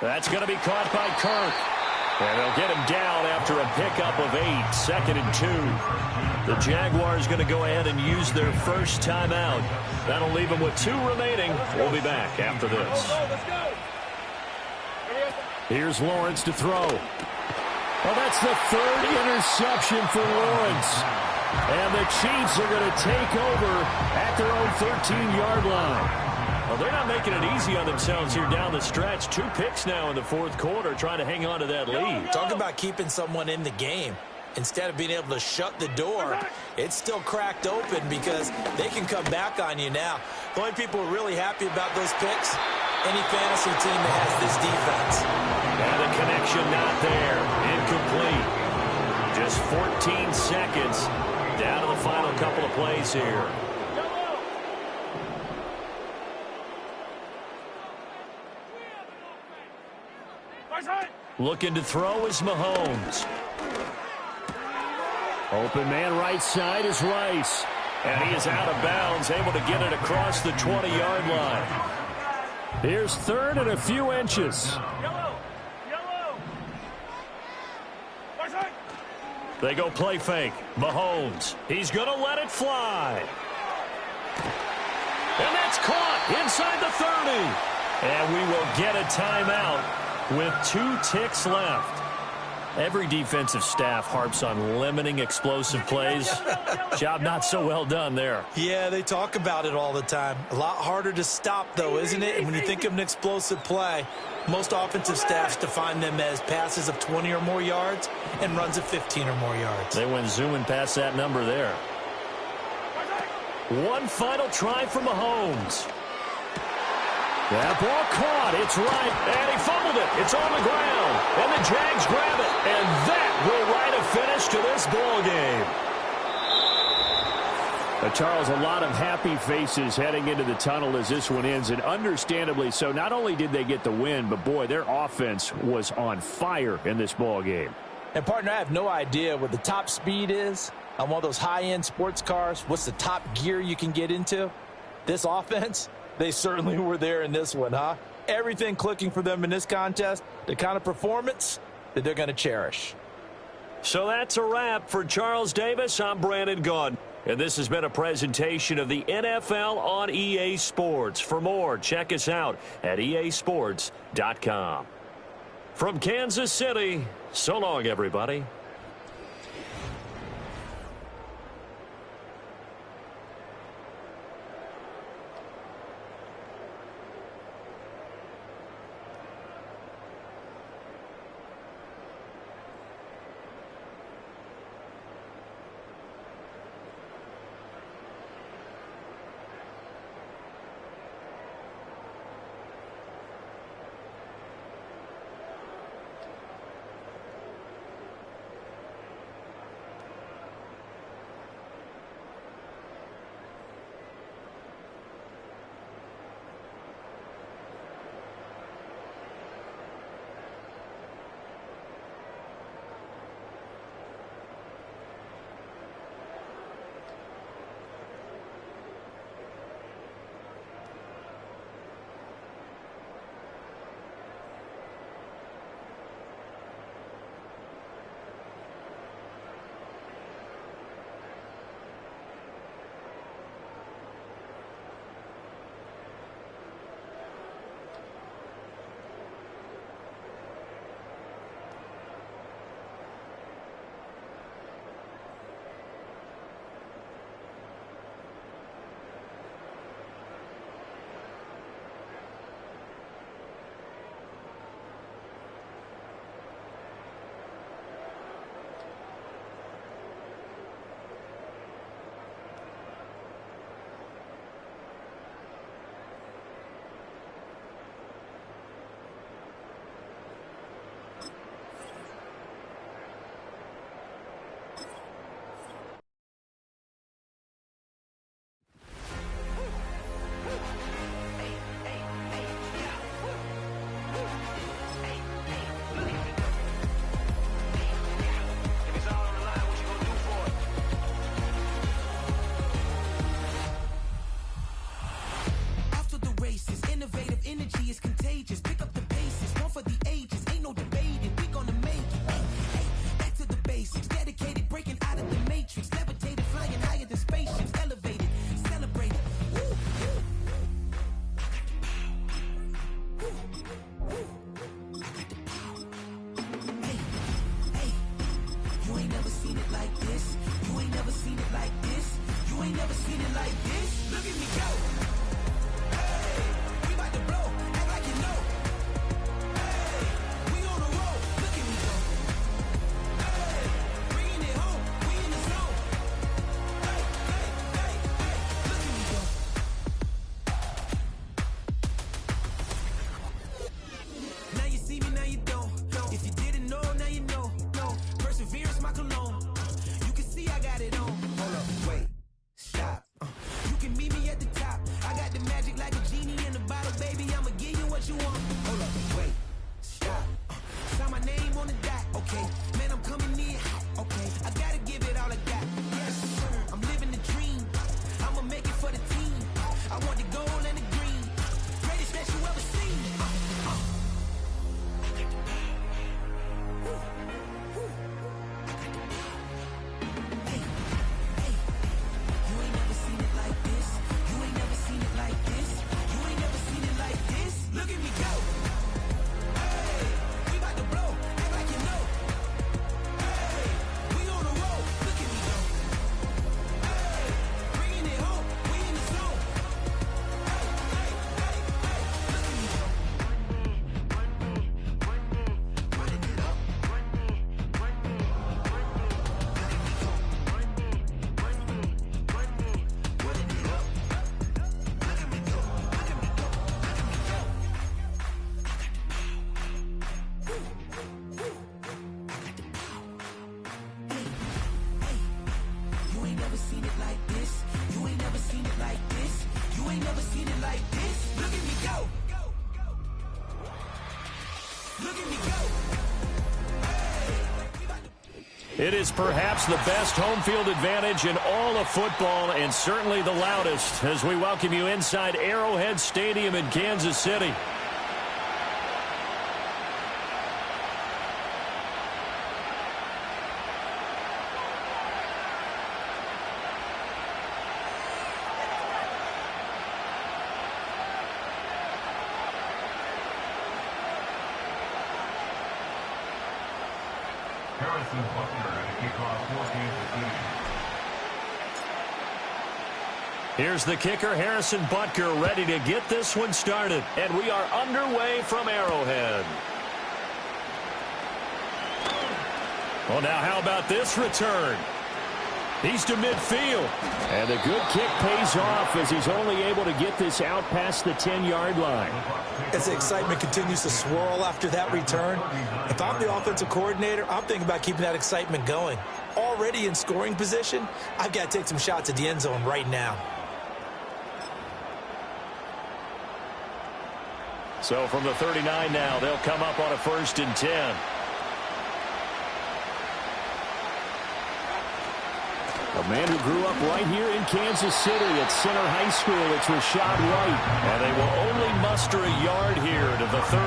That's going to be caught by Kirk. And they'll get him down after a pickup of 8, 2nd and 2. The Jaguars going to go ahead and use their first timeout. That'll leave them with 2 remaining. We'll be back after this. Here's Lawrence to throw. Well, that's the 3rd interception for Lawrence. And the Chiefs are going to take over at their own 13-yard line. Well, they're not making it easy on themselves here down the stretch. 2 picks now in the fourth quarter trying to hang on to that lead. Talk about keeping someone in the game. Instead of being able to shut the door, it's still cracked open because they can come back on you now. The only people who are really happy about those picks, any fantasy team that has this defense. And the connection not there. Incomplete. Just 14 seconds down to the final couple of plays here. Looking to throw is Mahomes. Open man right side is Rice. And he is out of bounds, able to get it across the 20-yard line. Here's 3rd and a few inches. They go play fake. Mahomes. He's going to let it fly. And that's caught inside the 30. And we will get a timeout with 2 ticks left. Every defensive staff harps on limiting explosive plays. Job not so well done there. Yeah, they talk about it all the time. A lot harder to stop, though, isn't it? And when you think of an explosive play, most offensive staffs define them as passes of 20 or more yards and runs of 15 or more yards. They went zooming past that number there. One final try for Mahomes. That ball caught. It's right. And he fumbled it. It's on the ground. And the Jags grab it. And that will write a finish to this ball game. Charles, a lot of happy faces heading into the tunnel as this one ends, and understandably so. Not only did they get the win, but, boy, their offense was on fire in this ball game. And, partner, I have no idea what the top speed is on one of those high-end sports cars. What's the top gear you can get into? This offense, they certainly were there in this one, huh? Everything clicking for them in this contest, the kind of performance that they're going to cherish. So that's a wrap for Charles Davis. I'm Brandon Gaudin. And this has been a presentation of the NFL on EA Sports. For more, check us out at easports.com. From Kansas City, so long, everybody. It is perhaps the best home field advantage in all of football, and certainly the loudest, as we welcome you inside Arrowhead Stadium in Kansas City. Harrison Butker to kick off for Kansas City. Here's the kicker, Harrison Butker, ready to get this one started. And we are underway from Arrowhead. Well, now how about this return? He's to midfield. And the good kick pays off as he's only able to get this out past the 10-yard line. As the excitement continues to swirl after that return, if I'm the offensive coordinator, I'm thinking about keeping that excitement going. Already in scoring position, I've got to take some shots at the end zone right now. So from the 39 now, they'll come up on a 1st and 10. A man who grew up right here in Kansas City at Center High School. It's Rashad White. And they will only muster a yard here to the 38.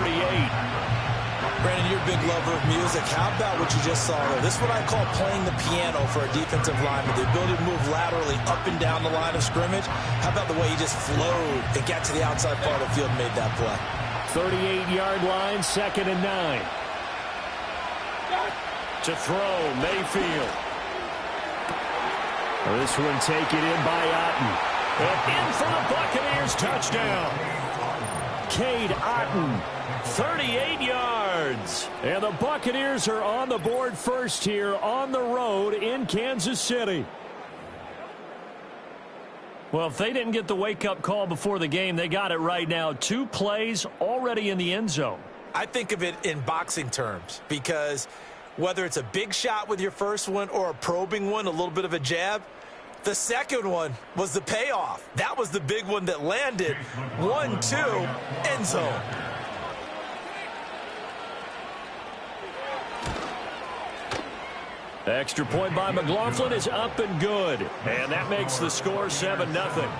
Brandon, you're a big lover of music. How about what you just saw there? This is what I call playing the piano for a defensive lineman. The ability to move laterally up and down the line of scrimmage. How about the way he just flowed and got to the outside part of the field and made that play? 38-yard line, 2nd and 9. To throw, Mayfield. This one taken in by Otten. And in for the Buccaneers, touchdown. Cade Otten, 38 yards. And the Buccaneers are on the board first here on the road in Kansas City. Well, if they didn't get the wake-up call before the game, they got it right now. 2 plays already in the end zone. I think of it in boxing terms because whether it's a big shot with your first one or a probing one, a little bit of a jab, the second one was the payoff. That was the big one that landed. 1-2, end zone. Extra point by McLaughlin is up and good. And that makes the score 7-0.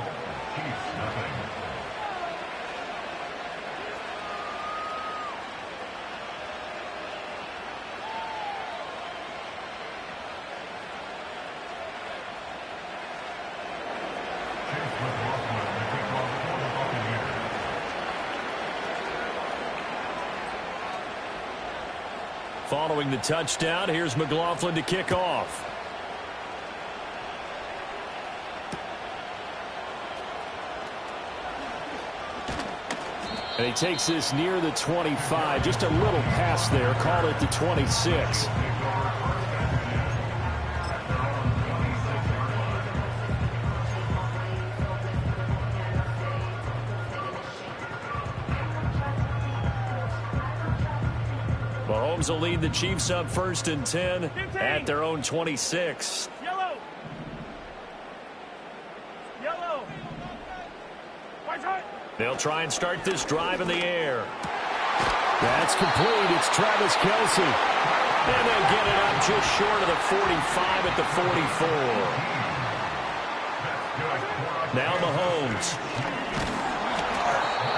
Following the touchdown, here's McLaughlin to kick off. And he takes this near the 25. Just a little pass there. Call it the 26. Mahomes will lead the Chiefs up 1st and 10 at their own 26. Yellow. Yellow. White side. They'll try and start this drive in the air. That's complete. It's Travis Kelce. And they'll get it up just short of the 45 at the 44. Now Mahomes.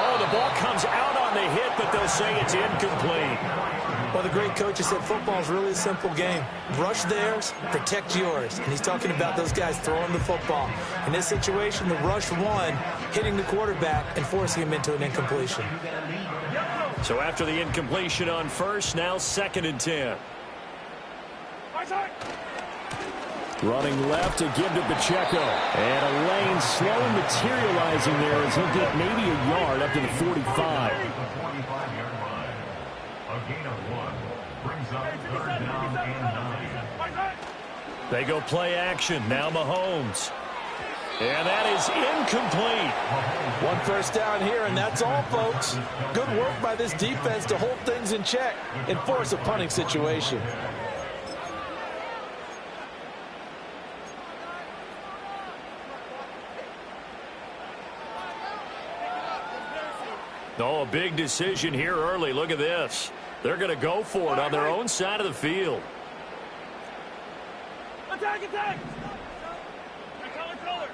Oh, the ball comes out on the hit, but they'll say it's incomplete. Well, the great coach has said football is really a simple game. Rush theirs, protect yours. And he's talking about those guys throwing the football. In this situation, the rush won, hitting the quarterback and forcing him into an incompletion. So after the incompletion on first, now 2nd and 10. Running left to give to Pacheco. And a lane slow materializing there as he'll get maybe a yard up to the 45. A gain of 1 brings up 3rd down and 9. They go play action. Now Mahomes. And that is incomplete. 1 first down here, and that's all, folks. Good work by this defense to hold things in check and force a punting situation. Oh, a big decision here early. Look at this. They're going to go for it on their own side of the field. Attack, attack! Color.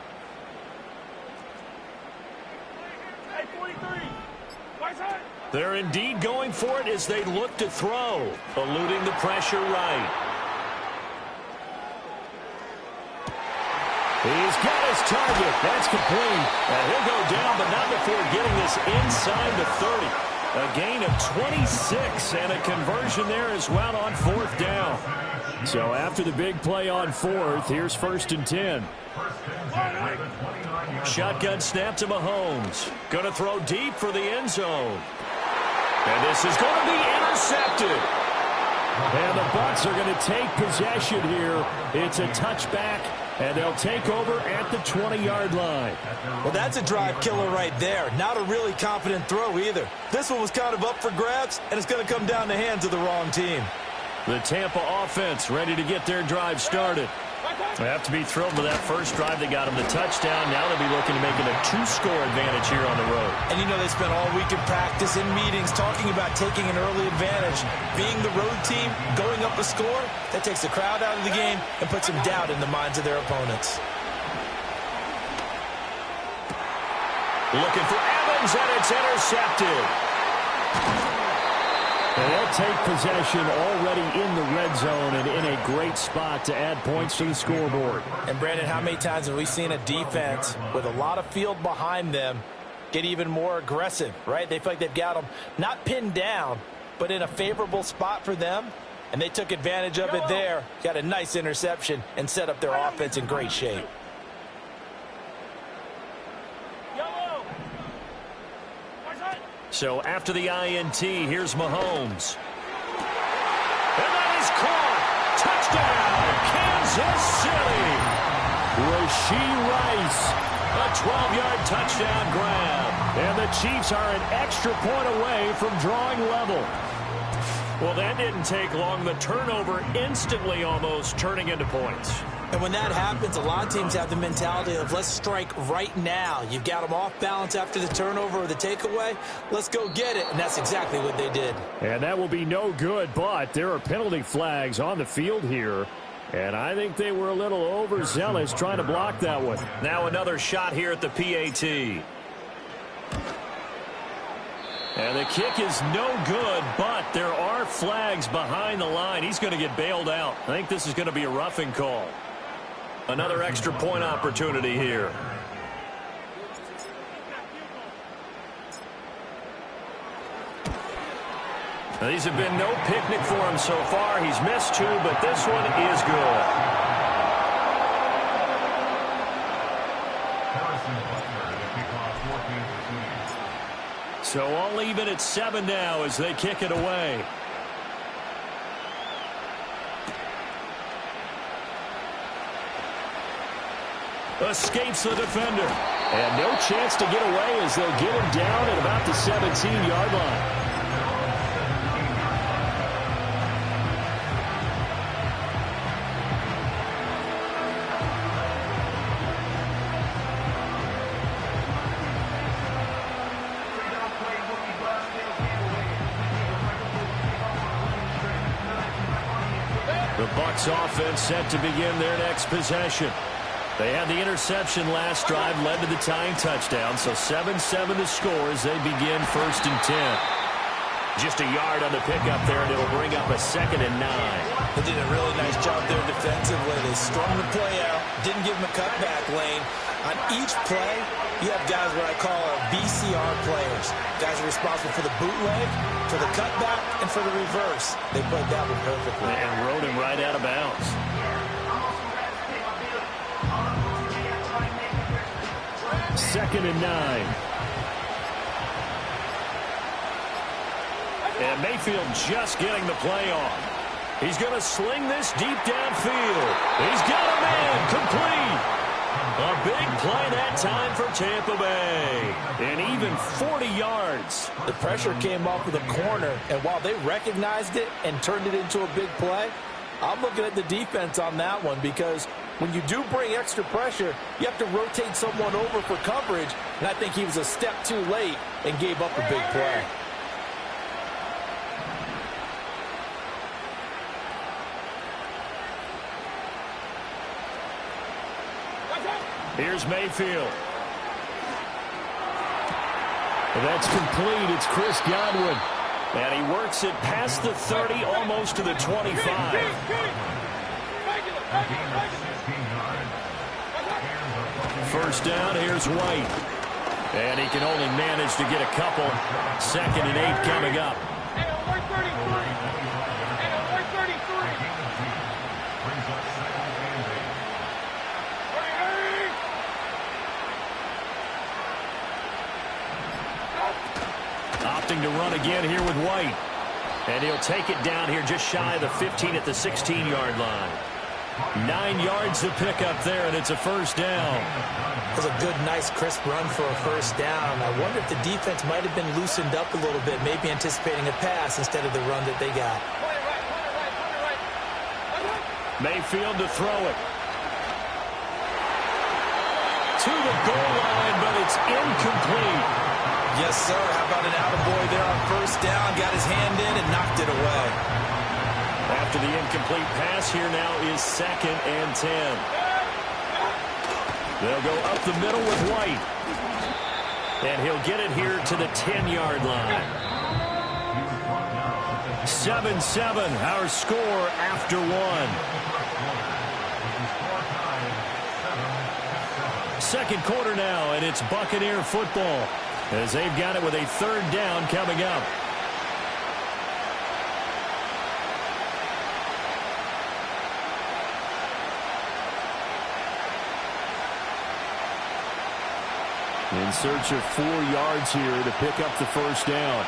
Hey, 43. Right side. They're indeed going for it as they look to throw, eluding the pressure right. He's got his target. That's complete. And he'll go down, but not before getting this inside the 30. A gain of 26 and a conversion there as well on 4th down. So after the big play on 4th, here's 1st and 10. Shotgun snap to Mahomes. Going to throw deep for the end zone. And this is going to be intercepted. And the Bucs are going to take possession here. It's a touchback, and they'll take over at the 20-yard line. Well, that's a drive killer right there. Not a really confident throw either. This one was kind of up for grabs, and it's going to come down the hands of the wrong team. The Tampa offense ready to get their drive started. They have to be thrilled with that first drive that got them the touchdown. Now they'll be looking to make it a 2-score advantage here on the road. And you know they spent all week in practice and meetings talking about taking an early advantage. Being the road team, going up a score, that takes the crowd out of the game and puts some doubt in the minds of their opponents. Looking for Evans, and it's intercepted. And they'll take possession already in the red zone and in a great spot to add points to the scoreboard. And, Brandon, how many times have we seen a defense with a lot of field behind them get even more aggressive, right? They feel like they've got them not pinned down, but in a favorable spot for them, and they took advantage of it there, got a nice interception, and set up their offense in great shape. So after the INT, here's Mahomes. And that is caught. Touchdown, Kansas City. Rashee Rice, a 12-yard touchdown grab. And the Chiefs are an extra point away from drawing level. Well, that didn't take long. The turnover instantly almost turning into points. And when that happens, a lot of teams have the mentality of let's strike right now. You've got them off balance after the turnover or the takeaway. Let's go get it. And that's exactly what they did. And that will be no good, but there are penalty flags on the field here. And I think they were a little overzealous trying to block that one. Now another shot here at the PAT. And the kick is no good, but there are flags behind the line. He's going to get bailed out. I think this is going to be a roughing call. Another extra point opportunity here. Now, these have been no picnic for him so far. He's missed 2, but this one is good. So all even at 7 now as they kick it away. Escapes the defender. And no chance to get away as they'll get him down at about the 17-yard line. The Bucs offense set to begin their next possession. They had the interception last drive, led to the tying touchdown, so 7-7 the score as they begin 1st and 10. Just a yard on the pickup there, and it'll bring up a 2nd and 9. They did a really nice job there defensively. They strung the play out, didn't give them a cutback lane. On each play, you have guys what I call BCR players. Guys are responsible for the bootleg, for the cutback, and for the reverse. They played that one perfectly. And rode him right out of bounds. Second and 9. And Mayfield just getting the play off. He's going to sling this deep downfield. He's got a man complete. A big play that time for Tampa Bay. And even 40 yards. The pressure came off of the corner, and while they recognized it and turned it into a big play, I'm looking at the defense on that one because when you do bring extra pressure, you have to rotate someone over for coverage, and I think he was a step too late and gave up a big play. Here's Mayfield. That's complete. It's Chris Godwin. And he works it past the 30, almost to the 25. First down, here's White. And he can only manage to get a couple. 2nd and 8 coming up. Opting to run again here with White. And he'll take it down here just shy of the 15 at the 16-yard line. 9 yards to pick up there, and it's a first down. That was a good, nice, crisp run for a first down. I wonder if the defense might have been loosened up a little bit, maybe anticipating a pass instead of the run that they got. Mayfield to throw it. To the goal line, but it's incomplete. Yes, sir. How about an attaboy there on first down? Got his hand in and knocked it away. After the incomplete pass, here now is 2nd and 10. They'll go up the middle with White. And he'll get it here to the 10-yard line. 7-7, our score after 1. Second quarter now, and it's Buccaneer football as they've got it with a 3rd down coming up. In search of 4 yards here to pick up the first down.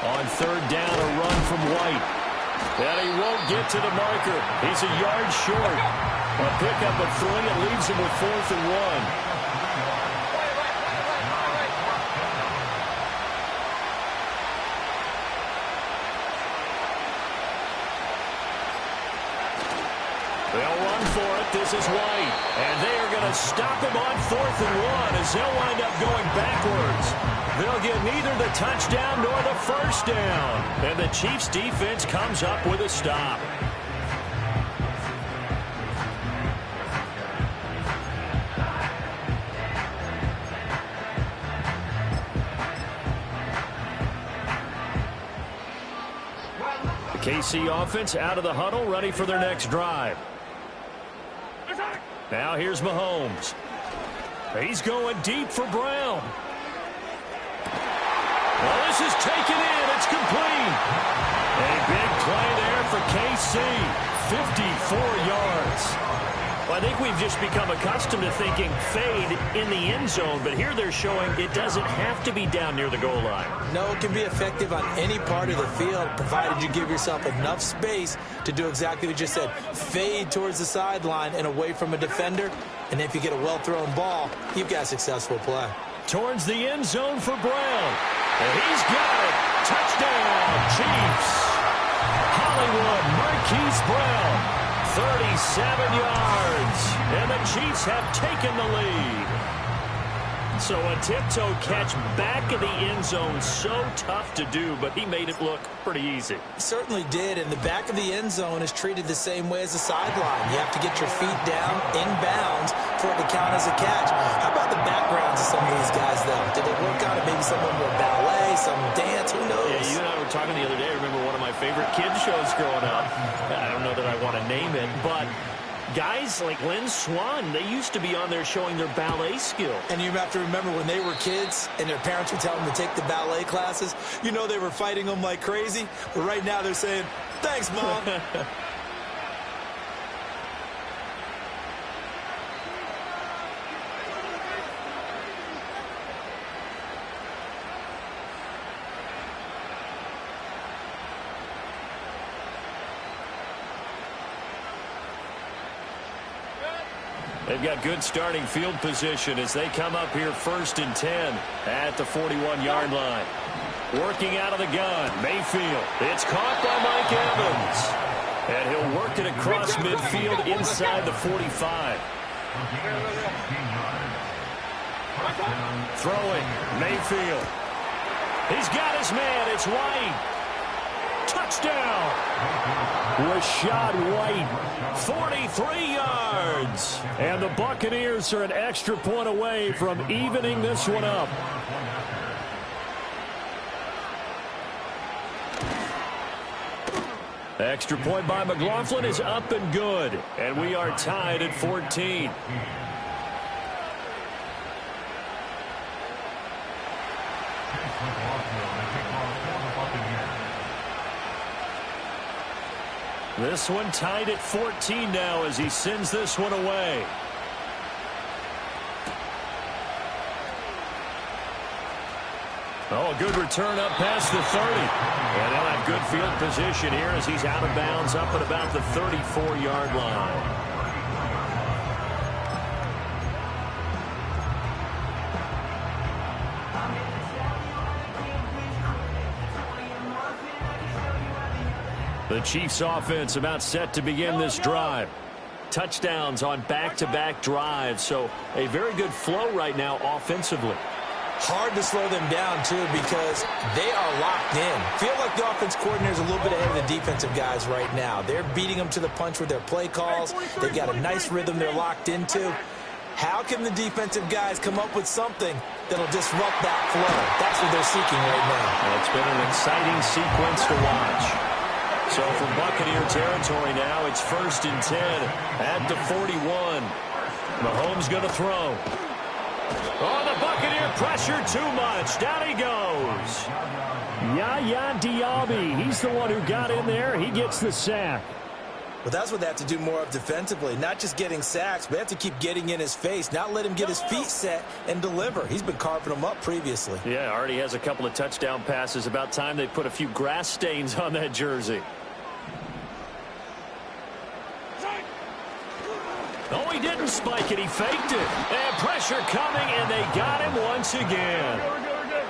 On 3rd down, a run from White. And he won't get to the marker. He's a yard short. A pickup of 3. It leaves him with 4th and 1. They'll run for it. This is White. And they are going to stop him on 4th and 1 as they'll wind up going backwards. They'll get neither the touchdown nor the first down. And the Chiefs defense comes up with a stop. The KC offense out of the huddle, ready for their next drive. Now here's Mahomes. He's going deep for Brown. Well, this is taken in. It's complete. A big play there for KC. 54 yards. Well, I think we've just become accustomed to thinking fade in the end zone, but here they're showing it doesn't have to be down near the goal line. No, it can be effective on any part of the field, provided you give yourself enough space to do exactly what you said. Fade towards the sideline and away from a defender, and if you get a well-thrown ball, you've got a successful play. Towards the end zone for Brown. And he's got it. Touchdown, Chiefs. Hollywood Marquise Brown, 37 yards. And the Chiefs have taken the lead. So a tiptoe catch back in the end zone, so tough to do, but he made it look pretty easy. Certainly did, and the back of the end zone is treated the same way as the sideline. You have to get your feet down inbounds for it to count as a catch. How about the backgrounds of some of these guys, though? Did they work on it? Maybe some of them were ballet, some dance, who knows? Yeah, you and I were talking the other day. I remember one of my favorite kids shows growing up. I don't know that I want to name it, but guys like Lynn Swan, they used to be on there showing their ballet skill. And you have to remember when they were kids and their parents would tell them to take the ballet classes, you know they were fighting them like crazy. But right now they're saying, thanks, Mom. They've got good starting field position as they come up here 1st and 10 at the 41-yard line. Working out of the gun, Mayfield. It's caught by Mike Evans. And he'll work it across midfield inside the 45. Throwing, Mayfield. He's got his man. It's White. Touchdown. Rachaad White, 43 yards. And the Buccaneers are an extra point away from evening this one up. Extra point by McLaughlin is up and good. And we are tied at 14. This one tied at 14 now as he sends this one away. Oh, a good return up past the 30. And they'll have good field position here as he's out of bounds up at about the 34-yard line. The Chiefs offense about set to begin this drive. Touchdowns on back-to-back drives, so a very good flow right now offensively. Hard to slow them down, too, because they are locked in. Feel like the offense coordinator is a little bit ahead of the defensive guys right now. They're beating them to the punch with their play calls. They've got a nice rhythm they're locked into. How can the defensive guys come up with something that'll disrupt that flow? That's what they're seeking right now. Well, it's been an exciting sequence to watch. So from Buccaneer territory now, it's 1st and 10 at the 41. Mahomes going to throw. Oh, the Buccaneer pressure too much. Down he goes. Yaya Diaby, he's the one who got in there. He gets the sack. Well, that's what they have to do more of defensively. Not just getting sacks, but they have to keep getting in his face, not let him get his feet set and deliver. He's been carving them up previously. Yeah, already has a couple of touchdown passes. About time they put a few grass stains on that jersey. Oh, he didn't spike it. He faked it. And pressure coming, and they got him once again.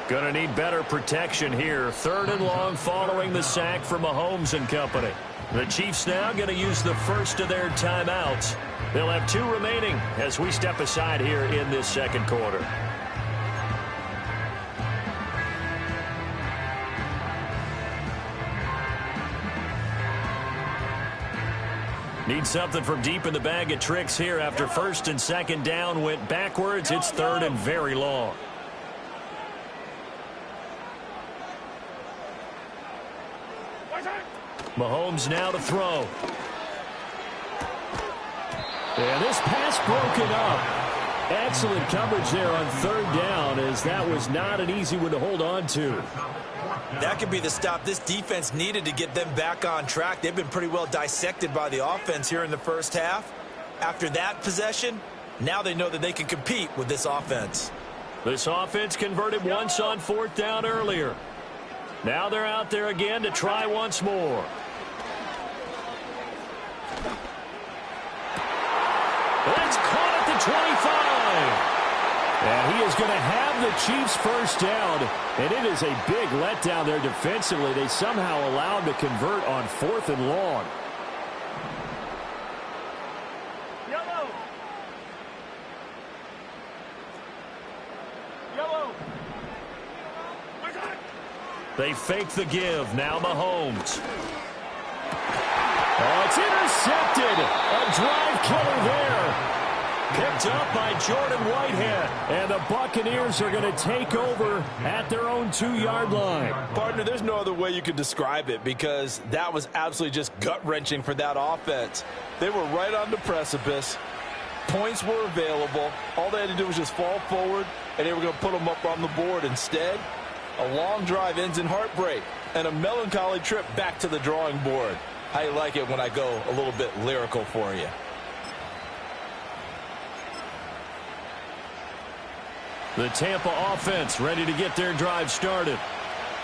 Going to need better protection here. 3rd and long following the sack from Mahomes and company. The Chiefs now going to use the first of their timeouts. They'll have 2 remaining as we step aside here in this second quarter. Need something from deep in the bag of tricks here after 1st and 2nd down went backwards. It's 3rd and very long. Mahomes now to throw. And this pass broken up. Excellent coverage there on 3rd down, as that was not an easy one to hold on to. That could be the stop this defense needed to get them back on track. They've been pretty well dissected by the offense here in the first half. After that possession, now they know that they can compete with this offense. This offense converted once on 4th down earlier. Now they're out there again to try once more. That's caught at the 25. And he is going to have the Chiefs first down. And it is a big letdown there defensively. They somehow allowed to convert on 4th and long. Yellow. Yellow. They fake the give. Now Mahomes. Oh, it's intercepted. A drive killer there. Picked up by Jordan Whitehead. And the Buccaneers are going to take over at their own 2-yard line. Partner, there's no other way you could describe it, because that was absolutely just gut-wrenching for that offense. They were right on the precipice. Points were available. All they had to do was just fall forward, and they were going to put them up on the board. Instead, a long drive ends in heartbreak and a melancholy trip back to the drawing board. I like it when I go a little bit lyrical for you. The Tampa offense ready to get their drive started.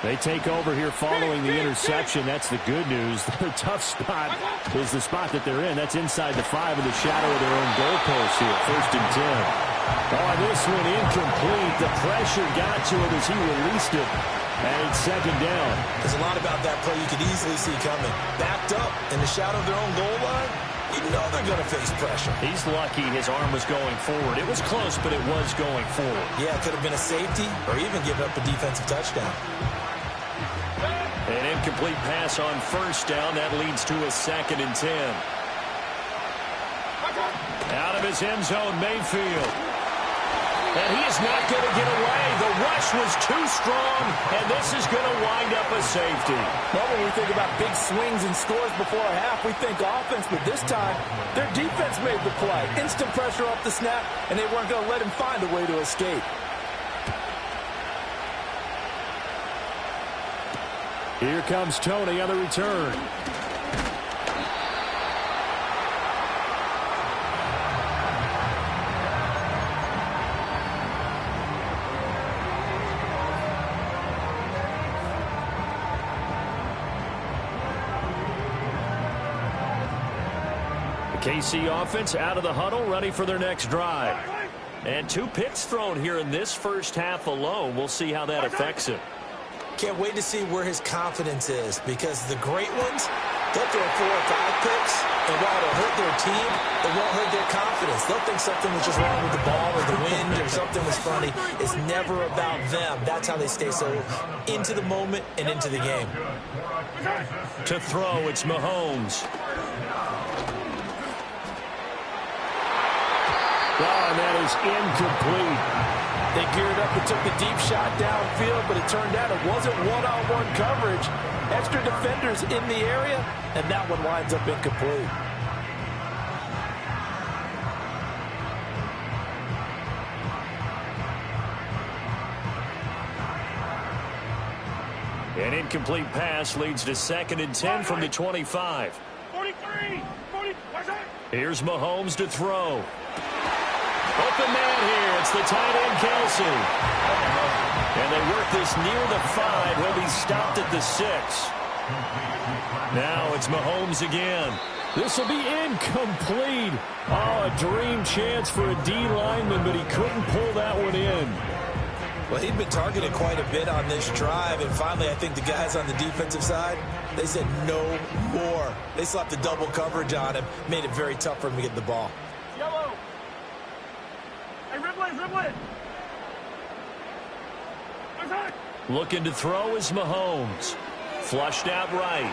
They take over here following the interception. That's the good news. The tough spot is the spot that they're in. That's inside the 5 in the shadow of their own goalpost here. 1st and 10. Oh, this one incomplete. The pressure got to him as he released it. And it's 2nd down. There's a lot about that play you could easily see coming. Backed up in the shadow of their own goal line. You know they're going to face pressure. He's lucky his arm was going forward. It was close, but it was going forward. Yeah, it could have been a safety or even given up a defensive touchdown. An incomplete pass on first down. That leads to a 2nd and 10. Out of his end zone, Mayfield. And he is not going to get away. The rush was too strong, and this is going to wind up a safety. Well, when we think about big swings and scores before a half, we think offense, but this time, their defense made the play. Instant pressure off the snap, and they weren't going to let him find a way to escape. Here comes Tony on the return. KC offense out of the huddle, ready for their next drive. And 2 picks thrown here in this first half alone. We'll see how that affects him. Can't wait to see where his confidence is, because the great ones, they'll throw 4 or 5 picks, and while it'll hurt their team, it won't hurt their confidence. They'll think something was just wrong with the ball or the wind or something was funny. It's never about them. That's how they stay so into the moment and into the game. To throw, it's Mahomes. Oh, and that is incomplete. They geared up and took the deep shot downfield, but it turned out it wasn't one-on-one coverage. Extra defenders in the area, and that one winds up incomplete. An incomplete pass leads to 2nd and 10 from the 25. 43, 40, Here's Mahomes to throw. Open man here. It's the tight end, Kelsey. And they work this near the 5. He'll be stopped at the 6. Now it's Mahomes again. This will be incomplete. Oh, a dream chance for a D lineman, but he couldn't pull that one in. Well, he'd been targeted quite a bit on this drive, and finally I think the guys on the defensive side, they said no more. They slapped the double coverage on him, made it very tough for him to get the ball. Yellow. Hey, Ribley. Looking to throw is Mahomes. Flushed out right.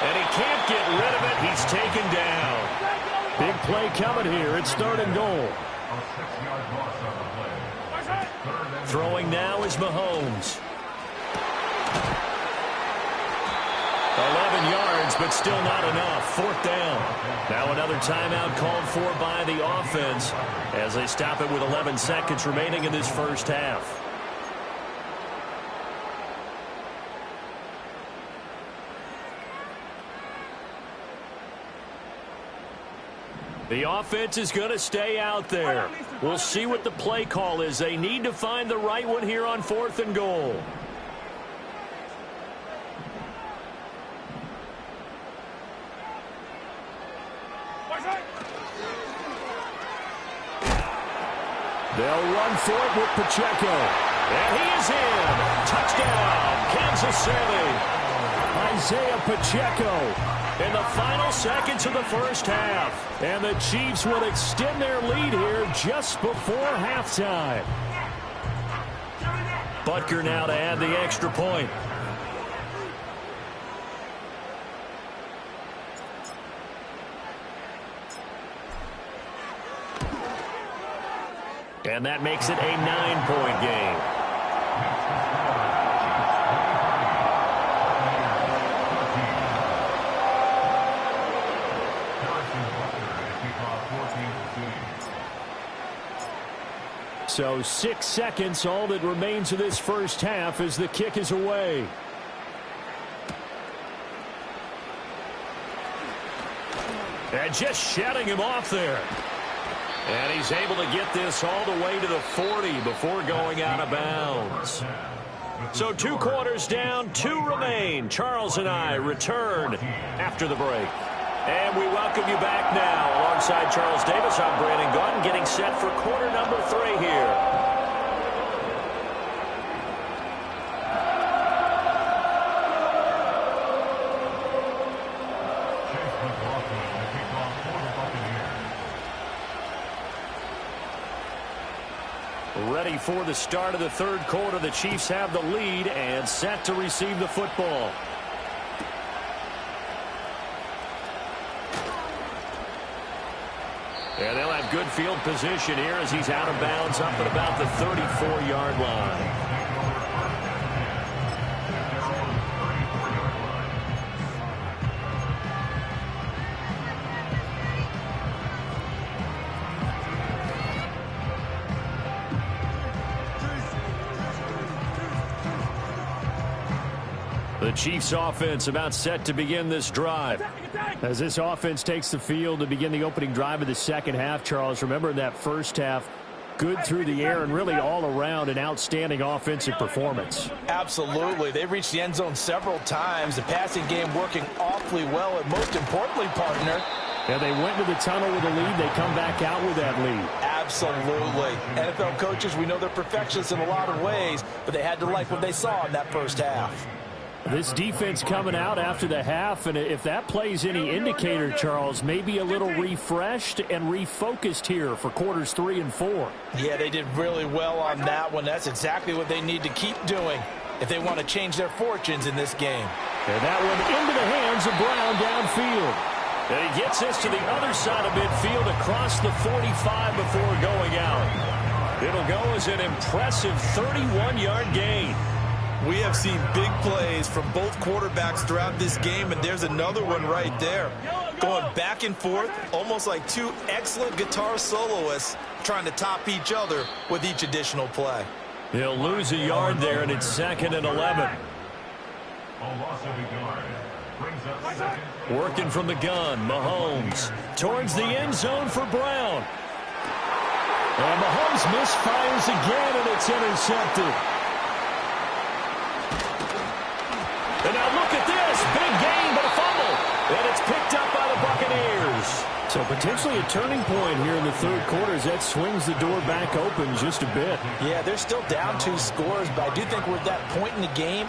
And he can't get rid of it. He's taken down. Big play coming here. It's 3rd and goal. Throwing now is Mahomes. 11 yards, but still not enough. 4th down. Now another timeout called for by the offense as they stop it with 11 seconds remaining in this first half. The offense is going to stay out there. We'll see what the play call is. They need to find the right one here on 4th and goal. They'll run for it with Pacheco. And he is in. Touchdown, Kansas City. Isaiah Pacheco in the final seconds of the first half. And the Chiefs will extend their lead here just before halftime. Butker now to add the extra point. And that makes it a 9-point game. So 6 seconds, all that remains of this first half as the kick is away. And just shutting him off there. And he's able to get this all the way to the 40 before going out of bounds. So 2 quarters down, 2 remain. Charles and I return after the break. And we welcome you back now. Alongside Charles Davis, I'm Brandon Gaudin, getting set for quarter number 3 here. Ready for the start of the third quarter. The Chiefs have the lead and set to receive the football. And they'll have good field position here as he's out of bounds up at about the 34-yard line. The Chiefs offense about set to begin this drive. As this offense takes the field to begin the opening drive of the second half, Charles, remember in that first half, good through the air and really all around an outstanding offensive performance. Absolutely. They reached the end zone several times. The passing game working awfully well, and most importantly, partner, yeah, they went to the tunnel with a lead. They come back out with that lead. Absolutely. NFL coaches, we know they're perfectionists in a lot of ways, but they had to like what they saw in that first half. This defense coming out after the half, and if that plays any indicator, Charles, maybe a little refreshed and refocused here for quarters 3 and 4. Yeah, they did really well on that one. That's exactly what they need to keep doing if they want to change their fortunes in this game. And that one into the hands of Brown downfield. And he gets this to the other side of midfield across the 45 before going out. It'll go as an impressive 31-yard gain. We have seen big plays from both quarterbacks throughout this game, and there's another one right there. Going back and forth, almost like two excellent guitar soloists trying to top each other with each additional play. He'll lose a yard there, and it's 2nd and 11. Working from the gun, Mahomes towards the end zone for Brown. And Mahomes misfires again, and it's intercepted. And now look at this. Big gain, but a fumble. And it's picked up by the Buccaneers. So potentially a turning point here in the third quarter as that swings the door back open just a bit. Yeah, they're still down 2 scores, but I do think we're at that point in the game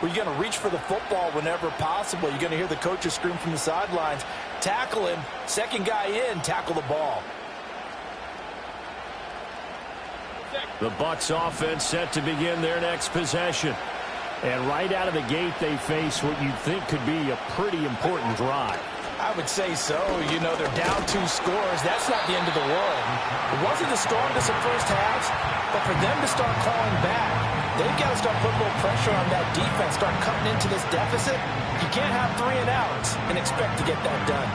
where you're going to reach for the football whenever possible. You're going to hear the coaches scream from the sidelines, tackle him, second guy in, tackle the ball. The Bucs offense set to begin their next possession. And right out of the gate, they face what you'd think could be a pretty important drive. I would say so. You know, they're down 2 scores. That's not the end of the world. It wasn't the strongest of first halves, but for them to start calling back, they've got to start putting a little pressure on that defense, start cutting into this deficit. You can't have 3 and outs and expect to get that done.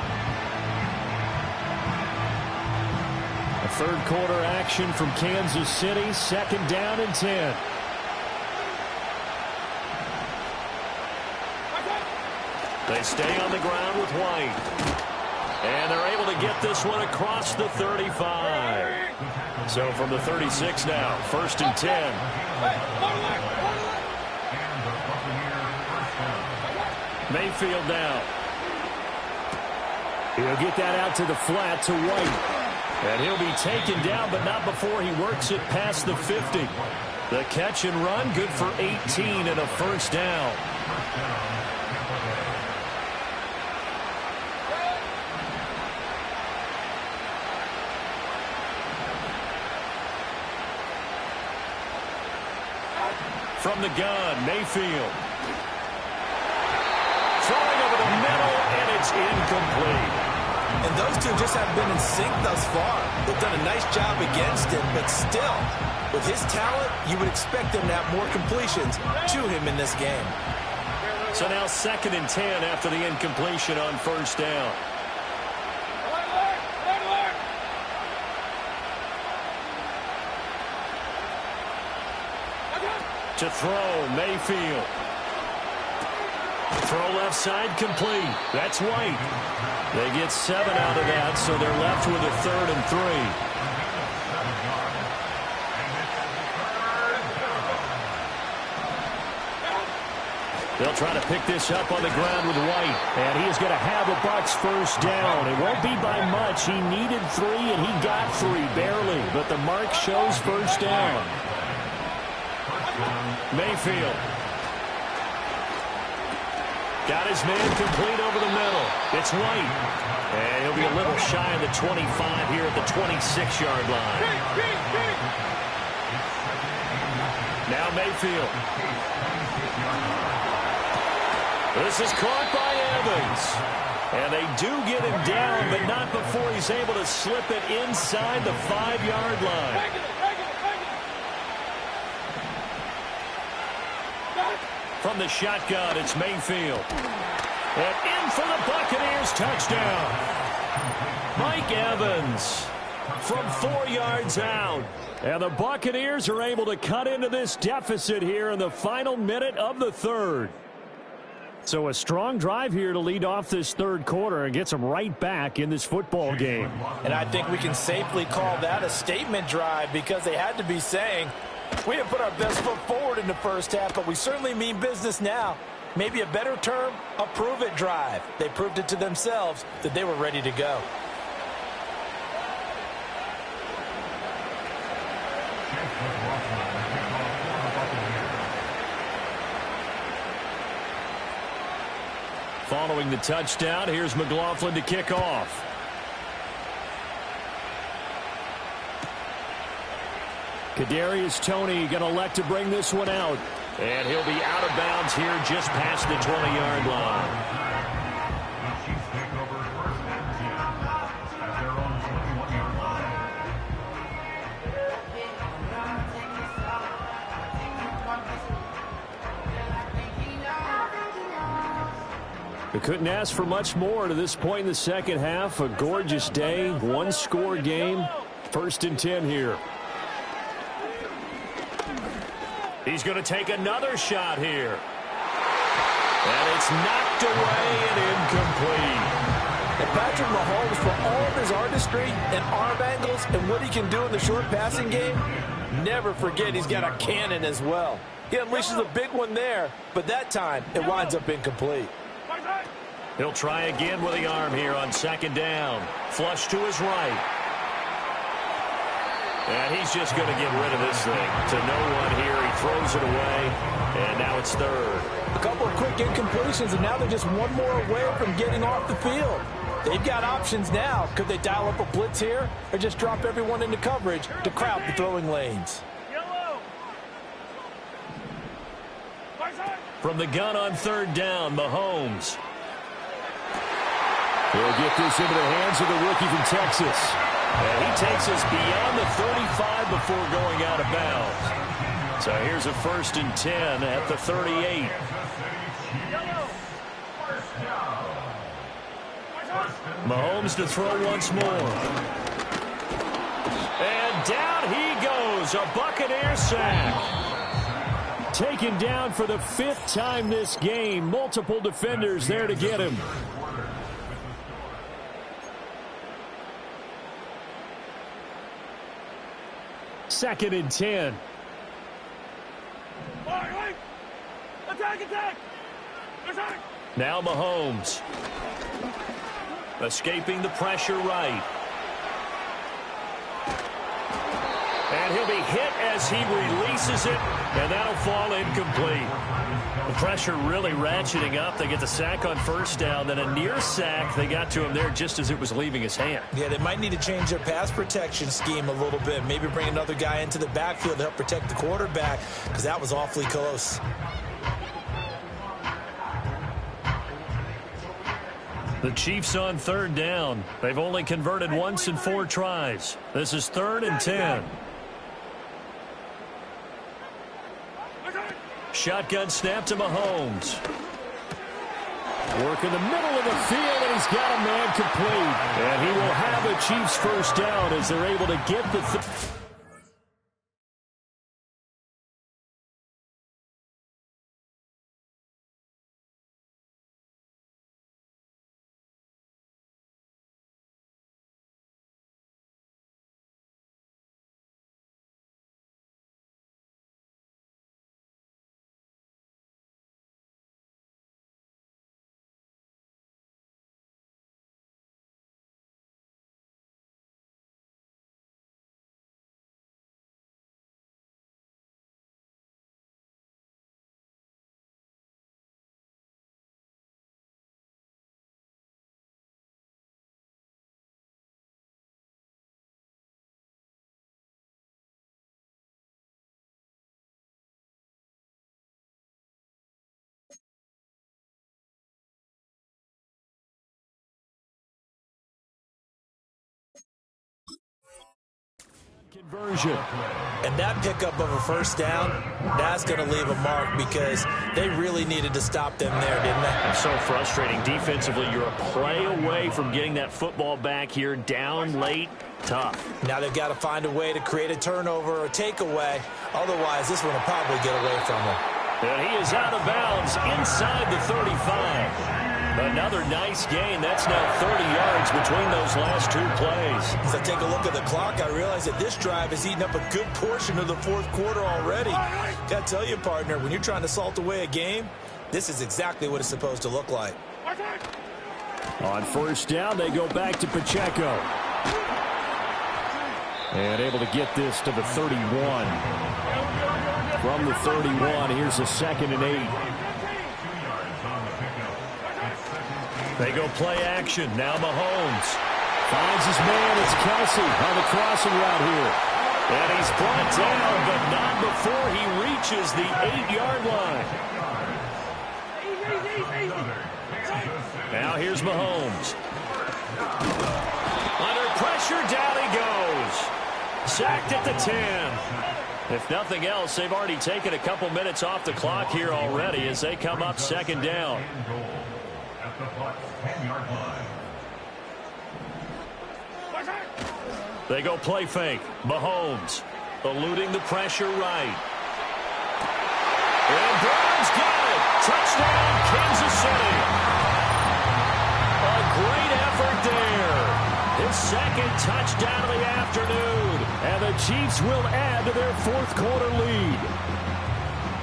A third quarter action from Kansas City, 2nd down and 10. They stay on the ground with White. And they're able to get this one across the 35. So from the 36 now, 1st and 10. Mayfield down. He'll get that out to the flat to White. And he'll be taken down, but not before he works it past the 50. The catch and run, good for 18 and a 1st down. From the gun, Mayfield. Throwing over the middle, and it's incomplete. And those two just haven't been in sync thus far. They've done a nice job against him, but still, with his talent, you would expect them to have more completions to him in this game. So now 2nd and 10 after the incompletion on 1st down. To throw, Mayfield. Throw left side complete. That's White. They get 7 out of that, so they're left with a 3rd and 3. They'll try to pick this up on the ground with White. And he is going to have the Bucs 1st down. It won't be by much. He needed 3, and he got 3, barely. But the mark shows 1st down. Mayfield. Got his man complete over the middle. It's White. And he'll be a little shy of the 25 here at the 26-yard line. Now Mayfield. This is caught by Evans. And they do get him down, but not before he's able to slip it inside the 5-yard line. From the shotgun, it's Mayfield. And in for the Buccaneers touchdown. Mike Evans from 4 yards out. And the Buccaneers are able to cut into this deficit here in the final minute of the third. So a strong drive here to lead off this third quarter and gets them right back in this football game. And I think we can safely call that a statement drive because they had to be saying, we didn't put our best foot forward in the first half, but we certainly mean business now. Maybe a better term, a prove-it drive. They proved it to themselves that they were ready to go. Following the touchdown, here's McLaughlin to kick off. Kadarius Toney going to elect to bring this one out. And he'll be out of bounds here just past the 20-yard line. The Chiefs take over first and 10 at their own 21-yard line. We couldn't ask for much more to this point in the second half. A gorgeous day, one-score game. First and 10 here. He's going to take another shot here. And it's knocked away and incomplete. And Patrick Mahomes, for all of his artistry and arm angles and what he can do in the short passing game, never forget he's got a cannon as well. He unleashes a big one there, but that time it winds up incomplete. He'll try again with the arm here on second down. Flush to his right. And he's just going to get rid of this thing to no one here. He throws it away, and now it's third. A couple of quick incompletions, and now they're just one more away from getting off the field. They've got options now. Could they dial up a blitz here or just drop everyone into coverage to crowd the throwing lanes? From the gun on third down, Mahomes. He'll get this into the hands of the rookie from Texas. And he takes us beyond the 35 before going out of bounds. So here's a first and 10 at the 38. Mahomes to throw once more. And down he goes. A Buccaneer sack. Taken down for the 5th time this game. Multiple defenders there to get him. Second and 10. Attack! Now Mahomes. Escaping the pressure right. And he'll be hit as he releases it, and that'll fall incomplete. The pressure really ratcheting up. They get the sack on first down, then a near sack. They got to him there just as it was leaving his hand. Yeah, they might need to change their pass protection scheme a little bit. Maybe bring another guy into the backfield to help protect the quarterback, because that was awfully close. The Chiefs on third down. They've only converted once in 4 tries. This is 3rd and 10. Shotgun snap to Mahomes. Work in the middle of the field, and he's got a man complete. And he will have a Chiefs first down as they're able to get the Conversion. And that pickup of a first down, that's going to leave a mark because they really needed to stop them there, didn't they? So frustrating. Defensively, you're a play away from getting that football back here. Down late, tough. Now they've got to find a way to create a turnover or takeaway. Otherwise, this one will probably get away from them. And he is out of bounds inside the 35. Another nice gain. That's now 30 yards between those last two plays. As I take a look at the clock, I realize that this drive has eaten up a good portion of the fourth quarter already. Got to tell you, partner, when you're trying to salt away a game, this is exactly what it's supposed to look like. On first down, they go back to Pacheco. And able to get this to the 31. From the 31, here's a 2nd and 8. They go play action. Now Mahomes finds his man. It's Kelsey on the crossing route here. And he's brought down, but not before he reaches the 8-yard line. Now here's Mahomes. Under pressure, down he goes. Sacked at the 10. If nothing else, they've already taken a couple minutes off the clock here already as they come up 2nd down. They go play fake. Mahomes eluding the pressure right. And Brown's got it. Touchdown, Kansas City. A great effort there. His 2nd touchdown of the afternoon. And the Chiefs will add to their fourth quarter lead.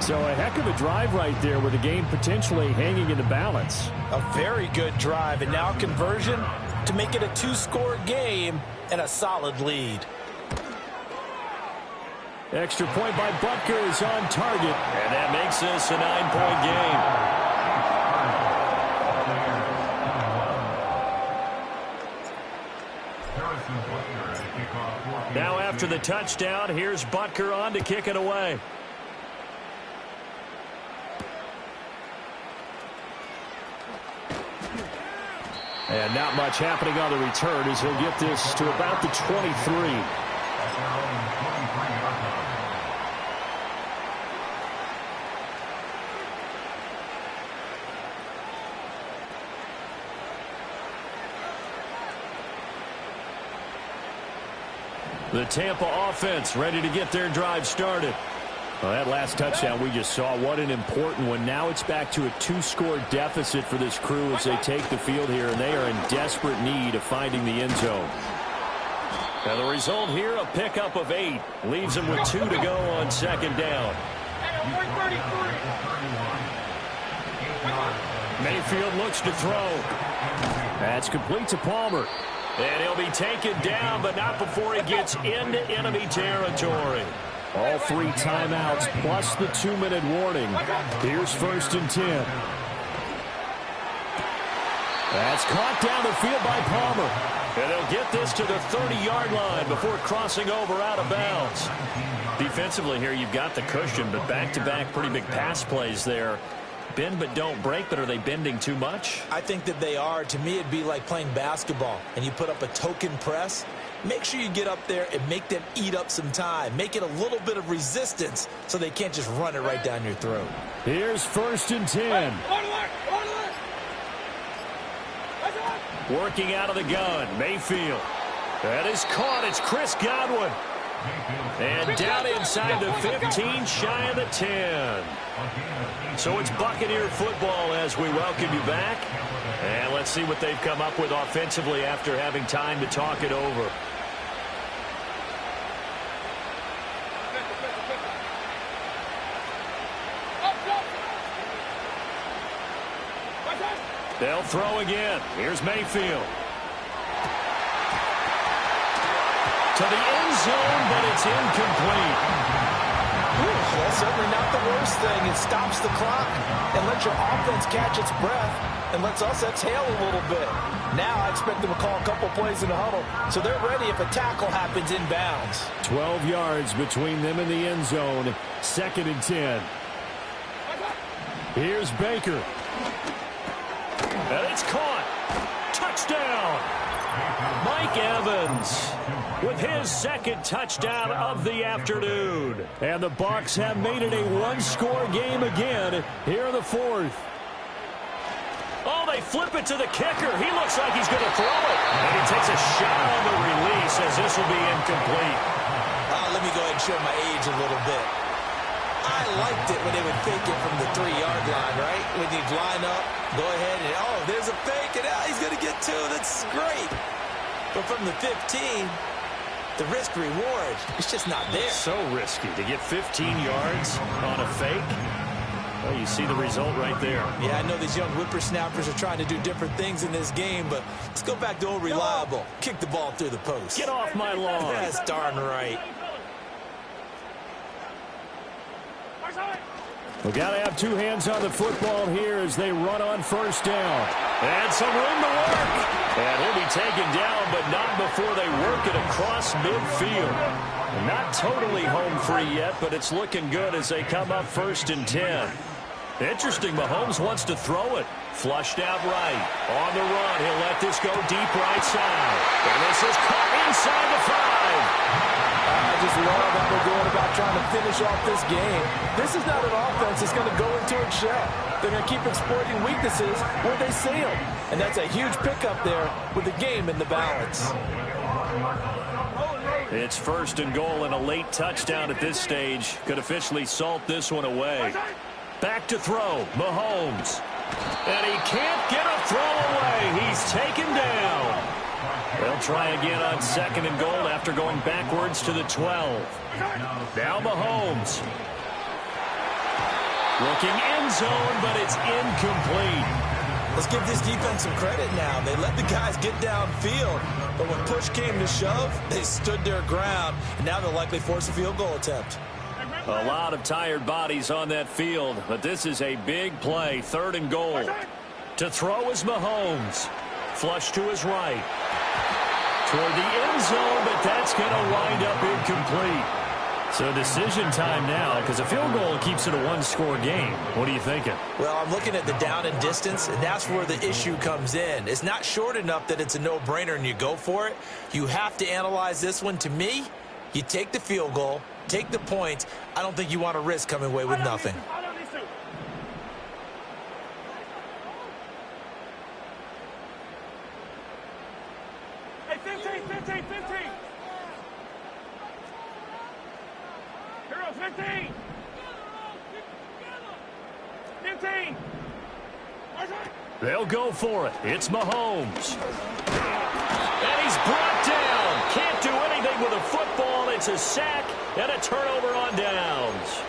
So a heck of a drive right there with the game potentially hanging in the balance. A very good drive, and now conversion to make it a 2-score game and a solid lead. Extra point by Butker is on target, and that makes this a 9-point game. Now after the touchdown, here's Butker on to kick it away. And not much happening on the return as he'll get this to about the 23. The Tampa offense ready to get their drive started. Well, that last touchdown we just saw, what an important one. Now it's back to a 2-score deficit for this crew as they take the field here, and they are in desperate need of finding the end zone. Now the result here, a pickup of 8. Leaves them with 2 to go on 2nd down. Mayfield looks to throw. That's complete to Palmer. And he'll be taken down, but not before he gets into enemy territory. All 3 timeouts plus the 2-minute warning. Here's 1st and 10. That's caught down the field by Palmer. And they'll get this to the 30-yard line before crossing over out of bounds. Defensively here, you've got the cushion, but back-to-back pretty big pass plays there. Bend but don't break, but are they bending too much? I think that they are. To me, it'd be like playing basketball, and you put up a token press. Make sure you get up there and make them eat up some time. Make it a little bit of resistance so they can't just run it right down your throat. Here's 1st and 10. Working out of the gun, Mayfield. That is caught. It's Chris Godwin. And down inside the 15, shy of the 10. So it's Buccaneer football as we welcome you back. And let's see what they've come up with offensively after having time to talk it over. They'll throw again. Here's Mayfield. To the end zone, but it's incomplete. That's certainly not the worst thing. It stops the clock and lets your offense catch its breath and lets us exhale a little bit. Now I expect them to call a couple plays in the huddle, so they're ready if a tackle happens inbounds. 12 yards between them and the end zone. 2nd and 10. Here's Baker. And it's caught. Touchdown. Mike Evans with his second touchdown of the afternoon. And the Bucs have made it a one-score game again here in the fourth. Oh, they flip it to the kicker. He looks like he's going to throw it. And he takes a shot on the release as this will be incomplete. Let me go ahead and show my age a little bit. I liked it when they would fake it from the 3-yard line, right? When you'd line up, go ahead and, oh, there's a fake, and he's going to get 2. That's great. But from the 15, the risk-reward, it's just not there. So risky to get 15 yards on a fake. Well, you see the result right there. Yeah, I know these young whippersnappers are trying to do different things in this game, but let's go back to old reliable. Kick the ball through the post. Get off my lawn. That's darn right. We got to have two hands on the football here as they run on first down. And some room to work. And he'll be taken down, but not before they work it across midfield. Not totally home free yet, but it's looking good as they come up 1st and 10. Interesting, Mahomes wants to throw it. Flushed out right. On the run, he'll let this go deep right side. And this is caught inside the 5. I just love how they're going about trying to finish off this game. This is not an offense that's going to go into its shell. They're going to keep exploiting weaknesses where they see them. And that's a huge pickup there with the game in the balance. It's 1st and goal and a late touchdown at this stage. Could officially salt this one away. Back to throw, Mahomes. And he can't get a throw away. He's taken down. They'll try again on 2nd and goal after going backwards to the 12. Now Mahomes. Looking end zone, but it's incomplete. Let's give this defense some credit now. They let the guys get downfield, but when push came to shove, they stood their ground, and now they'll likely force a field goal attempt. A lot of tired bodies on that field, but this is a big play. 3rd and goal. To throw is Mahomes. Flush to his right. Toward the end zone, but that's going to wind up incomplete. So decision time now, because a field goal keeps it a one-score game. What are you thinking? Well, I'm looking at the down and distance, and that's where the issue comes in. It's not short enough that it's a no-brainer and you go for it. You have to analyze this one. To me, you take the field goal, take the points. I don't think you want to risk coming away with nothing. Hey, 15. Hero, 15. 15. They'll go for it. It's Mahomes. And he's brought down. Can't do anything with a football. It's a sack and a turnover on downs.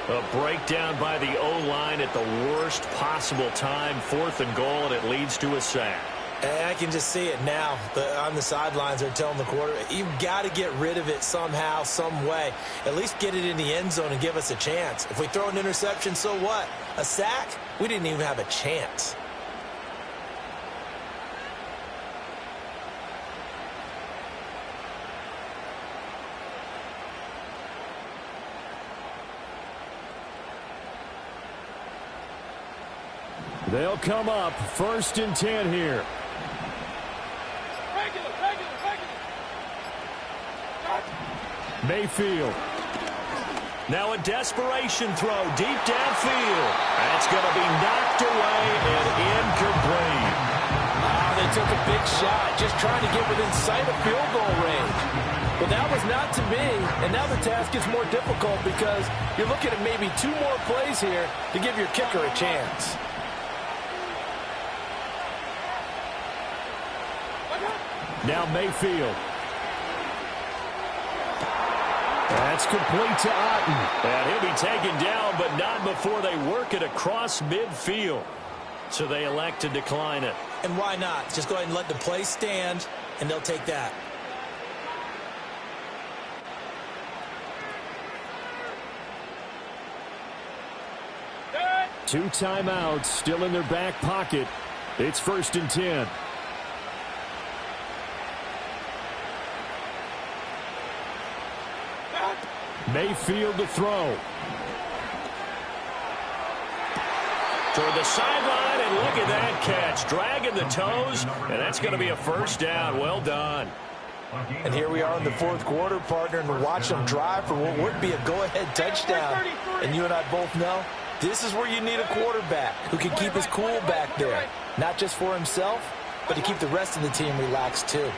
A breakdown by the O-line at the worst possible time. 4th and goal, and it leads to a sack. And I can just see it now. On the sidelines, they're telling the quarterback, you've got to get rid of it somehow, some way. At least get it in the end zone and give us a chance. If we throw an interception, so what? A sack? We didn't even have a chance. They'll come up 1st and 10 here. Mayfield. Now a desperation throw deep downfield. That's going to be knocked away and incomplete. They took a big shot, just trying to get within sight of field goal range. But that was not to be, and now the task is more difficult because you're looking at maybe 2 more plays here to give your kicker a chance. Now Mayfield. That's complete to Otten. And he'll be taken down, but not before they work it across midfield. So they elect to decline it. And why not? Just go ahead and let the play stand, and they'll take that. Two timeouts still in their back pocket. It's 1st and 10. Mayfield to throw. Toward the sideline, and look at that catch. Dragging the toes, and that's going to be a first down. Well done. And here we are in the fourth quarter, partner, and watch them drive for what would be a go-ahead touchdown. And you and I both know this is where you need a quarterback who can keep his cool back there. Not just for himself, but to keep the rest of the team relaxed too.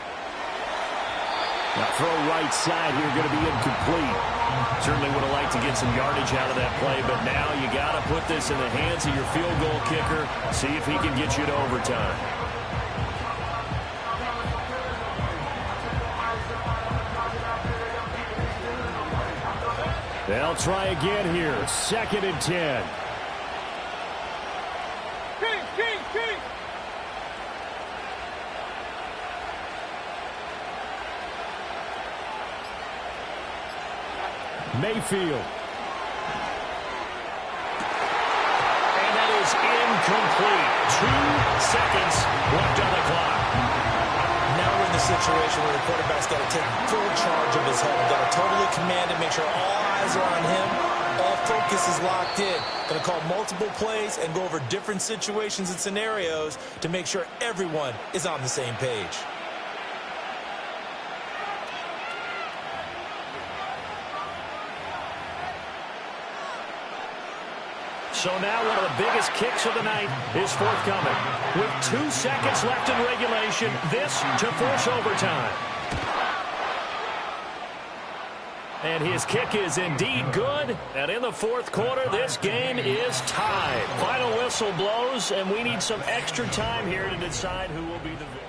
Now throw right side here, going to be incomplete. Certainly would have liked to get some yardage out of that play, but now you got to put this in the hands of your field goal kicker. See if he can get you to overtime. They'll try again here. 2nd and 10. King. Mayfield. And that is incomplete. 2 seconds left on the clock. Now we're in the situation where the quarterback's got to take full charge of his head. Got to totally command it, make sure all eyes are on him. All focus is locked in. Going to call multiple plays and go over different situations and scenarios to make sure everyone is on the same page. So now one of the biggest kicks of the night is forthcoming. With 2 seconds left in regulation, this to force overtime. And his kick is indeed good. And in the fourth quarter, this game is tied. Final whistle blows, and we need some extra time here to decide who will be the victor.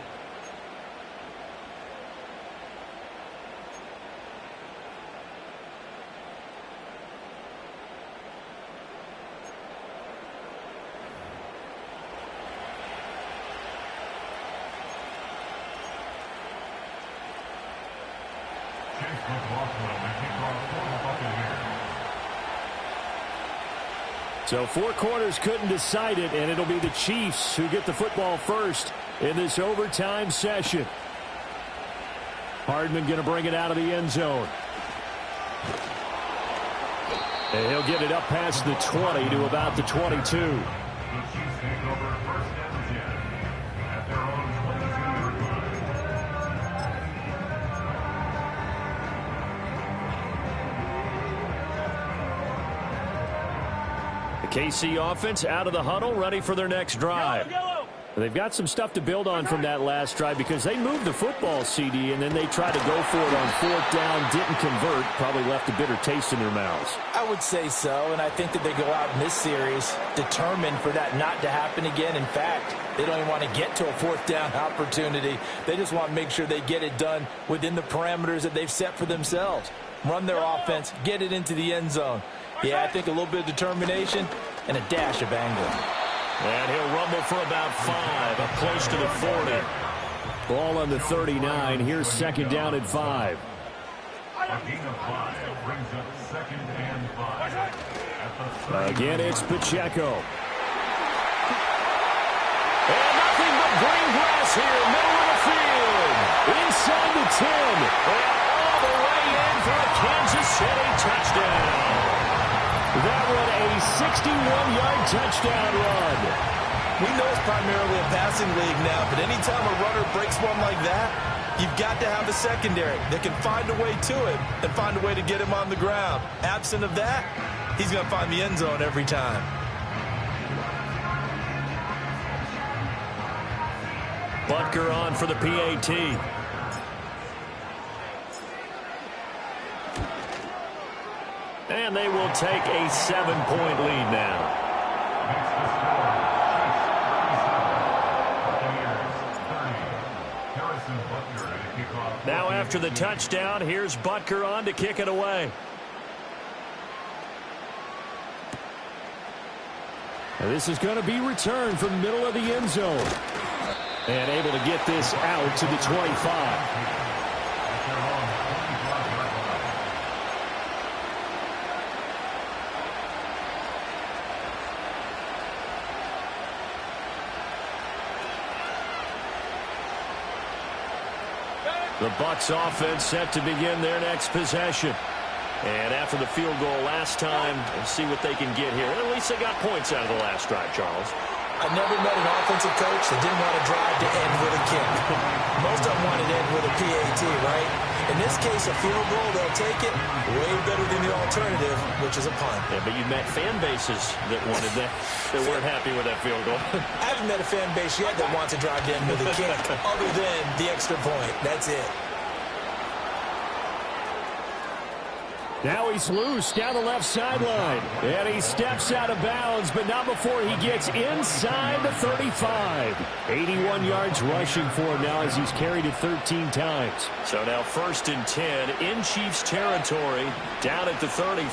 So 4 quarters couldn't decide it, and it'll be the Chiefs who get the football first in this overtime session. Hardman going to bring it out of the end zone. And he'll get it up past the 20 to about the 22. The Chiefs take over 1st and 10 at their own 22-yard line. The KC offense out of the huddle, ready for their next drive. They've got some stuff to build on from that last drive because they moved the football, CD, and then they tried to go for it on 4th down, didn't convert, probably left a bitter taste in their mouths. I would say so, and I think that they go out in this series determined for that not to happen again. In fact, they don't even want to get to a 4th down opportunity. They just want to make sure they get it done within the parameters that they've set for themselves. Run their offense, get it into the end zone. Yeah, I think a little bit of determination and a dash of anger. And he'll rumble for about 5, up close to the 40. Ball on the 39. Here's 2nd down and 5. A gain of 5 brings up 2nd and 5. At the Again, it's Pacheco. And nothing but green grass here, middle of the field. Inside the 10. And all the way in for a Kansas City touchdown. That one a 61-yard touchdown run. We know it's primarily a passing league now, but anytime a runner breaks one like that, you've got to have a secondary that can find a way to it and find a way to get him on the ground. Absent of that, he's going to find the end zone every time. Butker on for the PAT. And they will take a 7-point lead now. Now after the touchdown, here's Butker on to kick it away. And this is going to be returned from the middle of the end zone. And able to get this out to the 25. The Bucs offense set to begin their next possession. And after the field goal last time, we'll see what they can get here. At least they got points out of the last drive, Charles. I never met an offensive coach that didn't want to drive to end with a kick. Most of them wanted to end with a PAT, right? In this case, a field goal, they'll take it way better than the alternative, which is a punt. Yeah, but you met fan bases that wanted that, that weren't happy with that field goal. I haven't met a fan base yet that wants to drive to end with a kick other than the extra point. That's it. Now he's loose down the left sideline. And he steps out of bounds, but not before he gets inside the 35. 81 yards rushing for him now as he's carried it 13 times. So now 1st and 10 in Chiefs territory, down at the 33.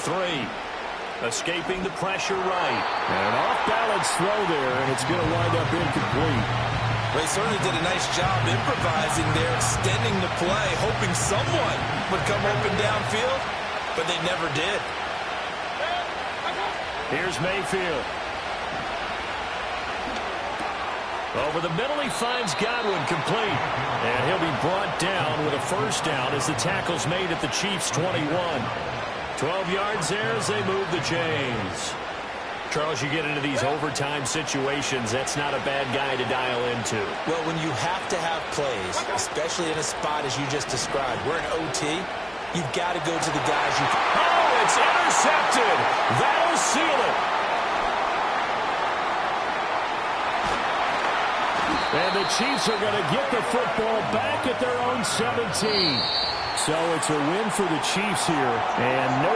Escaping the pressure right. And an off-balance throw there, and it's going to wind up incomplete. They certainly did a nice job improvising there, extending the play, hoping someone would come open downfield. But they never did. Here's Mayfield. Over the middle, he finds Godwin complete. And he'll be brought down with a first down as the tackle's made at the Chiefs' 21. 12 yards there as they move the chains. Charles, you get into these overtime situations, that's not a bad guy to dial into. Well, when you have to have plays, especially in a spot as you just described, we're in OT, you've got to go to the guys you... Oh, it's intercepted. That'll seal it. And the Chiefs are going to get the football back at their own 17. So it's a win for the Chiefs here, and no